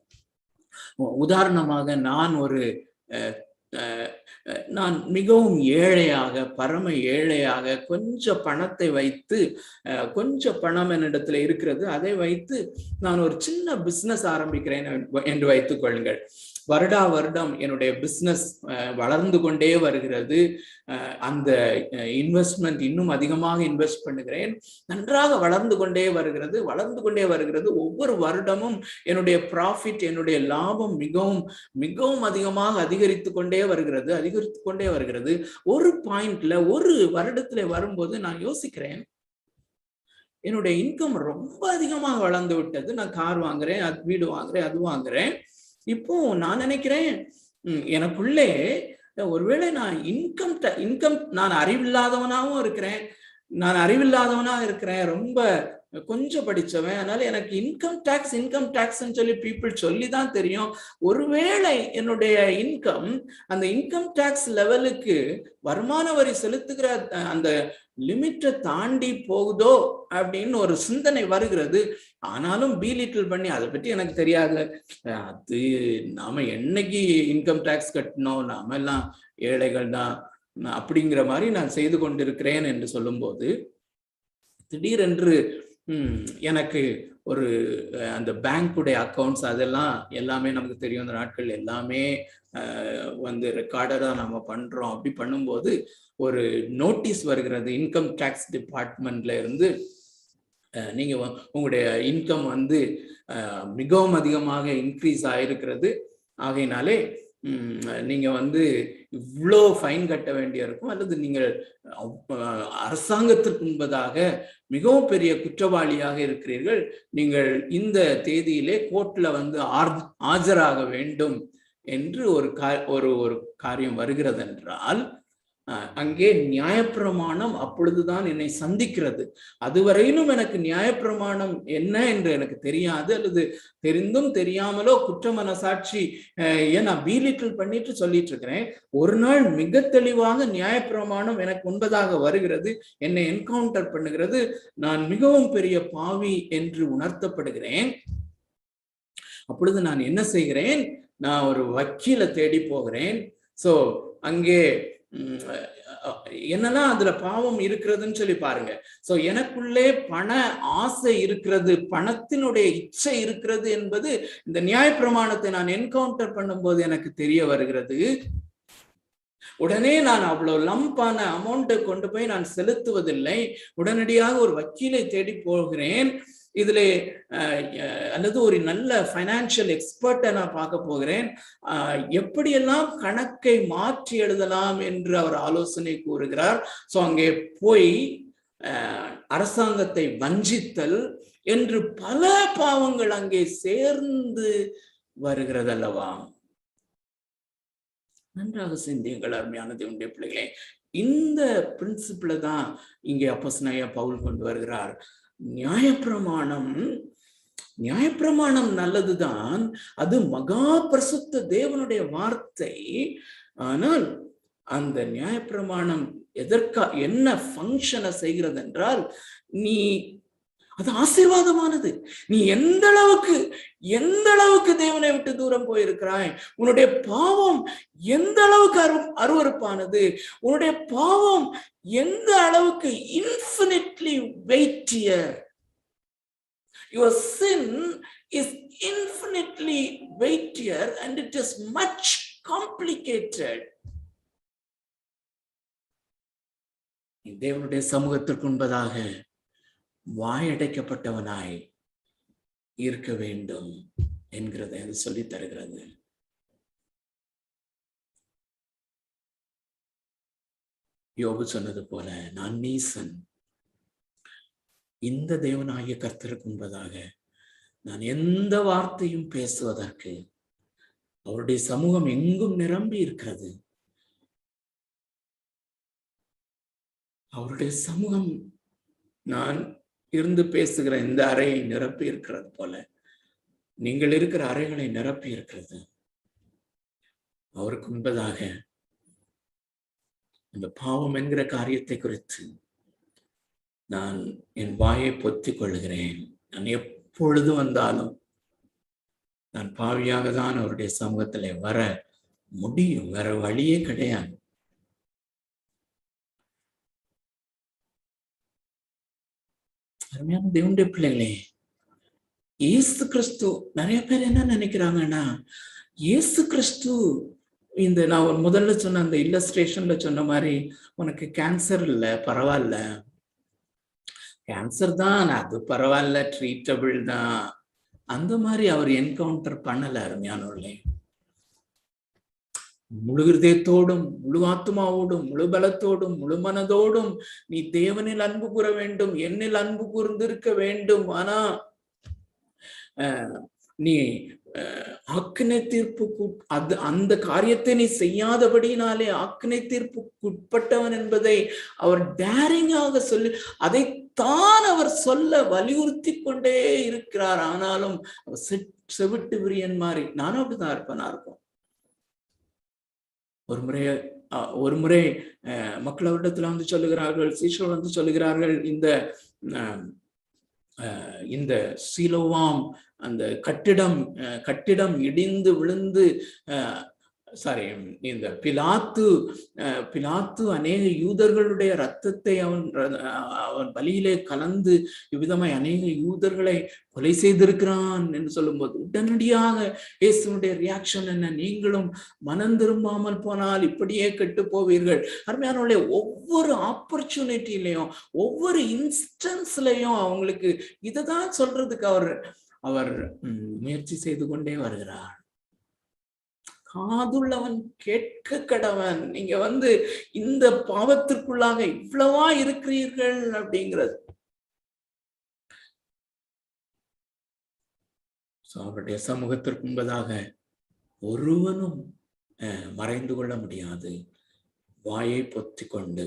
உதாரணமாக, நான் மிகவும் ஏழையாக, பரம ஏழையாக, கொஞ்சம் பணத்தை வைத்து, கொஞ்சம் பணம் என்னிடத்துல இருக்கிறது, அதை வைத்து நான் ஒரு சின்ன பிசினஸ் ஆரம்பிக்கிறேன் என்று வைத்துக் கொள்ளுங்கள். வருடம் என்னுடைய பிசினஸ் வளர்ந்து கொண்டே வருகிறது. அந்த இன்வெஸ்ட்மெண்ட் இன்னும் அதிகமாக இன்வெஸ்ட் பண்ணுகிறேன். நன்றாக வளர்ந்து கொண்டே வருகிறது. ஒவ்வொரு வருடமும் என்னுடைய ப்ராஃபிட், என்னுடைய லாபம் மிகவும் மிகவும் அதிகமாக அதிகரித்து கொண்டே வருகிறது. ஒரு பாயிண்ட்ல, ஒரு வருடத்துல வரும்போது நான் யோசிக்கிறேன், என்னுடைய இன்கம் ரொம்ப அதிகமாக வளர்ந்து விட்டது. நான் கார் வாங்குறேன், வீடு வாங்குறேன், அது வாங்குறேன். இப்போ நான் நினைக்கிறேன், எனக்குள்ளே ஒருவேளை நான் இன்கம் நான் அறிவில்லாதவனாகவும் இருக்கிறேன், ரொம்ப கொஞ்சம் படிச்சவன், அதனால எனக்கு இன்கம் டாக்ஸ் சொல்லி பீப்புள் சொல்லிதான் தெரியும். ஒருவேளை என்னுடைய இன்கம் அந்த இன்கம் டாக்ஸ் லெவலுக்கு, வருமான வரி செலுத்துகிற அந்த லிமிட்டை தாண்டி போகுதோ அப்படின்னு ஒரு சிந்தனை வருகிறது. ஆனாலும் பீலிட்டில் பண்ணி, அதை பற்றி எனக்கு தெரியாது, அது நாம என்னைக்கு இன்கம் டாக்ஸ் கட்டணும், நாம எல்லாம் ஏழைகள் தான் அப்படிங்கிற மாதிரி நான் செய்து கொண்டிருக்கிறேன் என்று சொல்லும்போது, திடீரென்று எனக்கு ஒரு அந்த பேங்குடைய அக்கௌண்ட்ஸ் அதெல்லாம் எல்லாமே நமக்கு தெரியும். அந்த நாட்கள் எல்லாமே வந்து ரெக்கார்டரா நம்ம பண்றோம். அப்படி பண்ணும்போது ஒரு நோட்டீஸ் வருகிறது இன்கம் டாக்ஸ் டிபார்ட்மெண்ட்ல இருந்து, நீங்க உங்களுடைய இன்கம் வந்து மிகவும் அதிகமாக இன்க்ரீஸ் ஆயிருக்கிறது, ஆகையினாலே நீங்க வந்து இவ்வளோ ஃபைன் கட்ட வேண்டிய இருக்கும், அல்லது நீங்கள் அரசாங்கத்திற்கு முன்பதாக மிகவும் பெரிய குற்றவாளியாக இருக்கிறீர்கள், நீங்கள் இந்த தேதியிலே கோர்ட்ல வந்து ஆஜராக வேண்டும் என்று ஒரு காரியம் வருகிறது என்றால், அங்கே நியாயப்பிரமாணம் அப்பொழுதுதான் என்னை சந்திக்கிறது. அதுவரையிலும் எனக்கு நியாயப்பிரமாணம் என்ன என்று எனக்கு தெரியாது, அல்லது தெரிந்தும் தெரியாமலோ குற்ற மனசாட்சி நான் பீலிட்டில் பண்ணிட்டு சொல்லிட்டு இருக்கிறேன். ஒரு நாள் மிக தெளிவாக நியாயப்பிரமாணம் எனக்கு முன்பதாக வருகிறது, என்னை என்கவுண்டர் பண்ணுகிறது, நான் மிகவும் பெரிய பாவி என்று உணர்த்தப்படுகிறேன். அப்பொழுது நான் என்ன செய்கிறேன்? நான் ஒரு வக்கீலை தேடி போகிறேன். சோ அங்கே என்னன்னா அதுல பாவம் இருக்கிறதுன்னு சொல்லி பாருங்க. சோ எனக்குள்ளே பண ஆசை இருக்கிறது, பணத்தினுடைய இச்சை இருக்கிறது என்பது இந்த நியாயப்பிரமாணத்தை நான் என்கவுண்டர் பண்ணும்போது எனக்கு தெரிய வருகிறது. உடனே நான் அவ்வளவு லம்பான அமௌண்ட்டை கொண்டு போய் நான் செலுத்துவதில்லை. உடனடியாக ஒரு வக்கீலை தேடி போகிறேன். இதுல அல்லது ஒரு நல்ல பைனான்சியல் எக்ஸ்பர்ட்டை நான் பார்க்க போகிறேன். எப்படியெல்லாம் கணக்கை மாற்றி எழுதலாம் என்று அவர் ஆலோசனை கூறுகிறார். சோ அங்கே போய் அரசாங்கத்தை வஞ்சித்தல் என்று பல பாவங்கள் அங்கே சேர்ந்து வருகிறது அல்லவா? நன்றாக சிந்தியுங்கள் அருமையான தேவனுடைய பிள்ளைகளே. இந்த பிரின்சிபிளை தான் இங்கே அப்போஸ்தலனாகிய பவுல் கொண்டு வருகிறார். நியாயப்பிரமாணம் நல்லதுதான், அது மகா பரிசுத்த தேவனுடைய வார்த்தை. ஆனால் அந்த நியாயப்பிரமாணம் என்ன ஃபங்க்ஷனை செய்கிறது என்றால், நீ அது ஆசீர்வாதமானது. நீ எந்த அளவுக்கு தேவனை விட்டு தூரம் போயிருக்கிறாய், உன்னுடைய பாவம் எந்த அளவுக்கு அருவருப்பானது, உன்னுடைய பாவம் எந்த அளவுக்கு infinitely weightier. Your sin is infinitely weightier and it is much complicated. தேவனுடைய சமூகத்திற்கு முன்பதாக வாயடைக்கப்பட்டவனாய் இருக்க வேண்டும் என்கிறதை அது சொல்லி தருகிறது. யோபு சொன்னது போல, நான் நீசன், இந்த தேவனாகிய கர்த்தருக்கு முன்பதாக நான் எந்த வார்த்தையும் பேசுவதற்கு அவருடைய சமூகம் எங்கும் நிரம்பி இருக்கிறது. அவருடைய சமூகம் நான் இருந்து பேசுகிற இந்த அறையை நிரப்பி இருக்கிறது போல நீங்கள் இருக்கிற அறைகளை நிரப்பி இருக்கிறது. அவருக்கு முன்பதாக அந்த பாவம் என்கிற காரியத்தை குறித்து நான் என் வாயை பொத்திக் கொள்கிறேன். நான் எப்பொழுது வந்தாலும் நான் பாவியாக தான் அவருடைய சமூகத்துல வர முடியும், வேற வழியே கிடையாது. அருமையான தேவனுடைய பிள்ளைகளே, இயேசு கிறிஸ்து, நிறைய பேர் என்ன நினைக்கிறாங்கன்னா, இயேசு கிறிஸ்து இந்த நான் முதல்ல சொன்ன அந்த இல்லஸ்ட்ரேஷன்ல சொன்ன மாதிரி, உனக்கு கேன்சர் இல்ல, பரவாயில்ல, கேன்சர் தான், அது பரவாயில்ல, ட்ரீட்டபிள் தான், அந்த மாதிரி அவர் என்கவுண்டர் பண்ணல. அருமையானவர்களே, முழு ஹிருதயத்தோடும், முழு ஆத்மாவோடும், முழு பலத்தோடும், முழு மனதோடும் நீ தேவனில் அன்பு கூற வேண்டும், என்னில் அன்பு கூர்ந்திருக்க வேண்டும். ஆனா நீ ஆக்கினை தீர்ப்புக்கு அந்த காரியத்தை நீ செய்யாதபடினாலே ஆக்கினை தீர்ப்புக்கு உட்பட்டவன் என்பதை அவர் டேரிங்காக சொல்லி, அதைத்தான் அவர் சொல்ல வலியுறுத்தி கொண்டே இருக்கிறார். ஆனாலும் அவர் செவிட்டு விரியன் மாதிரி, நானும் அப்படிதான் இருப்பேனா இருக்கும். ஒரு முறை மக்கள் அவரிடத்துல வந்து சொல்லுகிறார்கள், சீஷர்கள் வந்து சொல்லுகிறார்கள், இந்த சீலோவாம் அந்த கட்டிடம் இடிந்து விழுந்து இந்த பிலாத்து அநேக யூதர்களுடைய ரத்தத்தை அவன் பலியிலே கலந்து இவ்விதமாய் அநேக யூதர்களை கொலை செய்திருக்கிறான் என்று சொல்லும்போது உடனடியாக இயேசுனுடைய ரியாக்ஷன் என்ன? நீங்களும் மனம் திரும்பாமல் போனால் இப்படியே கெட்டு போவீர்கள். அருமையானவர்களே, ஒவ்வொரு ஆப்பர்ச்சுனிட்டிலையும், ஒவ்வொரு இன்ஸ்டன்ஸ்லையும் அவங்களுக்கு இதைதான் சொல்றதுக்கு அவர் முயற்சி செய்து கொண்டே வருகிறார். காதுள்ளவன் கேட்க கடவன். நீங்க இந்த பாவத்திற்குள்ளாக இவ்வளவா இருக்கிறீர்கள் அப்படிங்கிறது. அவருடைய சமூகத்திற்கு முன்பதாக ஒருவனும் மறைந்து கொள்ள முடியாது. வாயை பொத்தி கொண்டு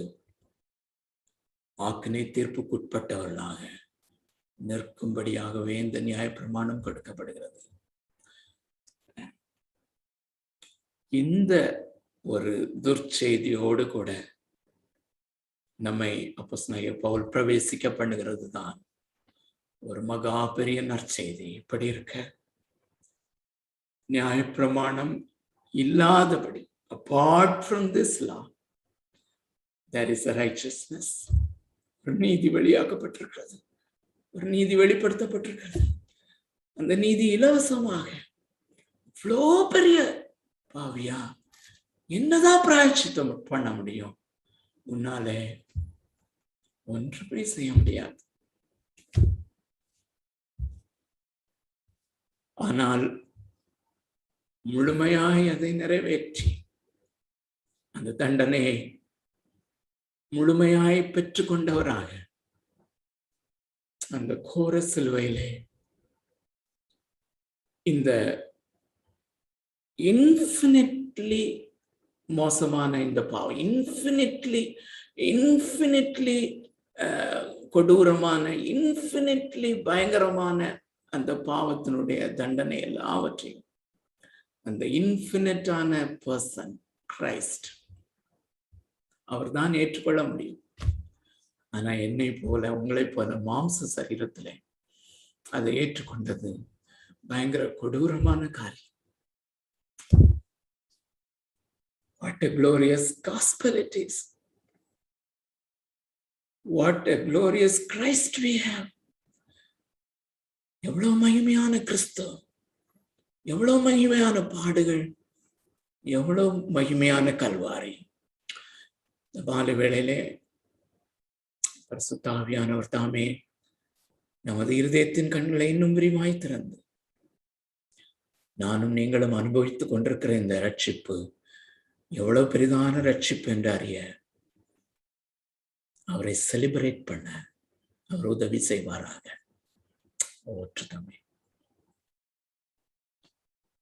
ஆக்கினை தீர்ப்புக்குட்பட்டவர்களாக நிற்கும்படியாகவே இந்த நியாயப்பிரமாணம் கொடுக்கப்படுகிறது. இந்த ஒரு துர்ச்செய்தியோடு கூட நம்மை அப்போஸ்தலனாகிய பவுல் பிரவேசிக்க பண்ணுகிறது தான் ஒரு மகா பெரிய நற்செய்தி. இப்படி இருக்க நியாயப்பிரமாணம் இல்லாதபடி, apart from this law, there is a righteousness. ஒரு நீதி வெளியாக்கப்பட்டிருக்கிறது, ஒரு நீதி வெளிப்படுத்தப்பட்டிருக்கிறது. அந்த நீதி இலவசமாக. இவ்வளோ பெரிய பாவியா என்னதான் பிராயச்சித்தம் பண்ண முடியும்? உன்னாலே ஒன்றுமே செய்ய முடியாது. ஆனால் முழுமையாய் அதை நிறைவேற்றி அந்த தண்டனையை முழுமையாய் பெற்றுக்கொண்டவராக அந்த கோர சிலுவையிலே இந்த இன்ஃபினிட்லி மோசமான இந்த பாவம், இன்ஃபினிட்லி கொடூரமான, இன்ஃபினிட்லி பயங்கரமான அந்த பாவத்தினுடைய தண்டனை எல்லாவற்றையும் அந்த இன்ஃபினிட்டான பர்சன் கிரைஸ்ட் அவர் தான் ஏற்றுக்கொள்ள முடியும். ஆனா என்னை போல, உங்களை போல மாம்ச சரீரத்திலே அதை ஏற்றுக்கொண்டது பயங்கர கொடூரமான காரியம். What a glorious gospel it is. What a glorious Christ we have. எவ்வளவு மகிமையான கிறிஸ்து, எவ்வளவு மகிமையான பாடுகள், எவ்வளவு மகிமையான கல்வாரி. இந்த பால வேளையிலே பரிசுத்த ஆவியானவர் தாமே நமது இருதயத்தின் கண்களை இன்னும் விரிவாய் திறந்து நானும் நீங்களும் அனுபவித்துக் கொண்டிருக்கிற இந்த ரட்சிப்பு எவ்வளவு பெரிதான ரட்சிப்பு என்று அறிய அவரை செலிப்ரேட் பண்ண அவர் உதவி செய்வாராக. ஓற்றுதமே.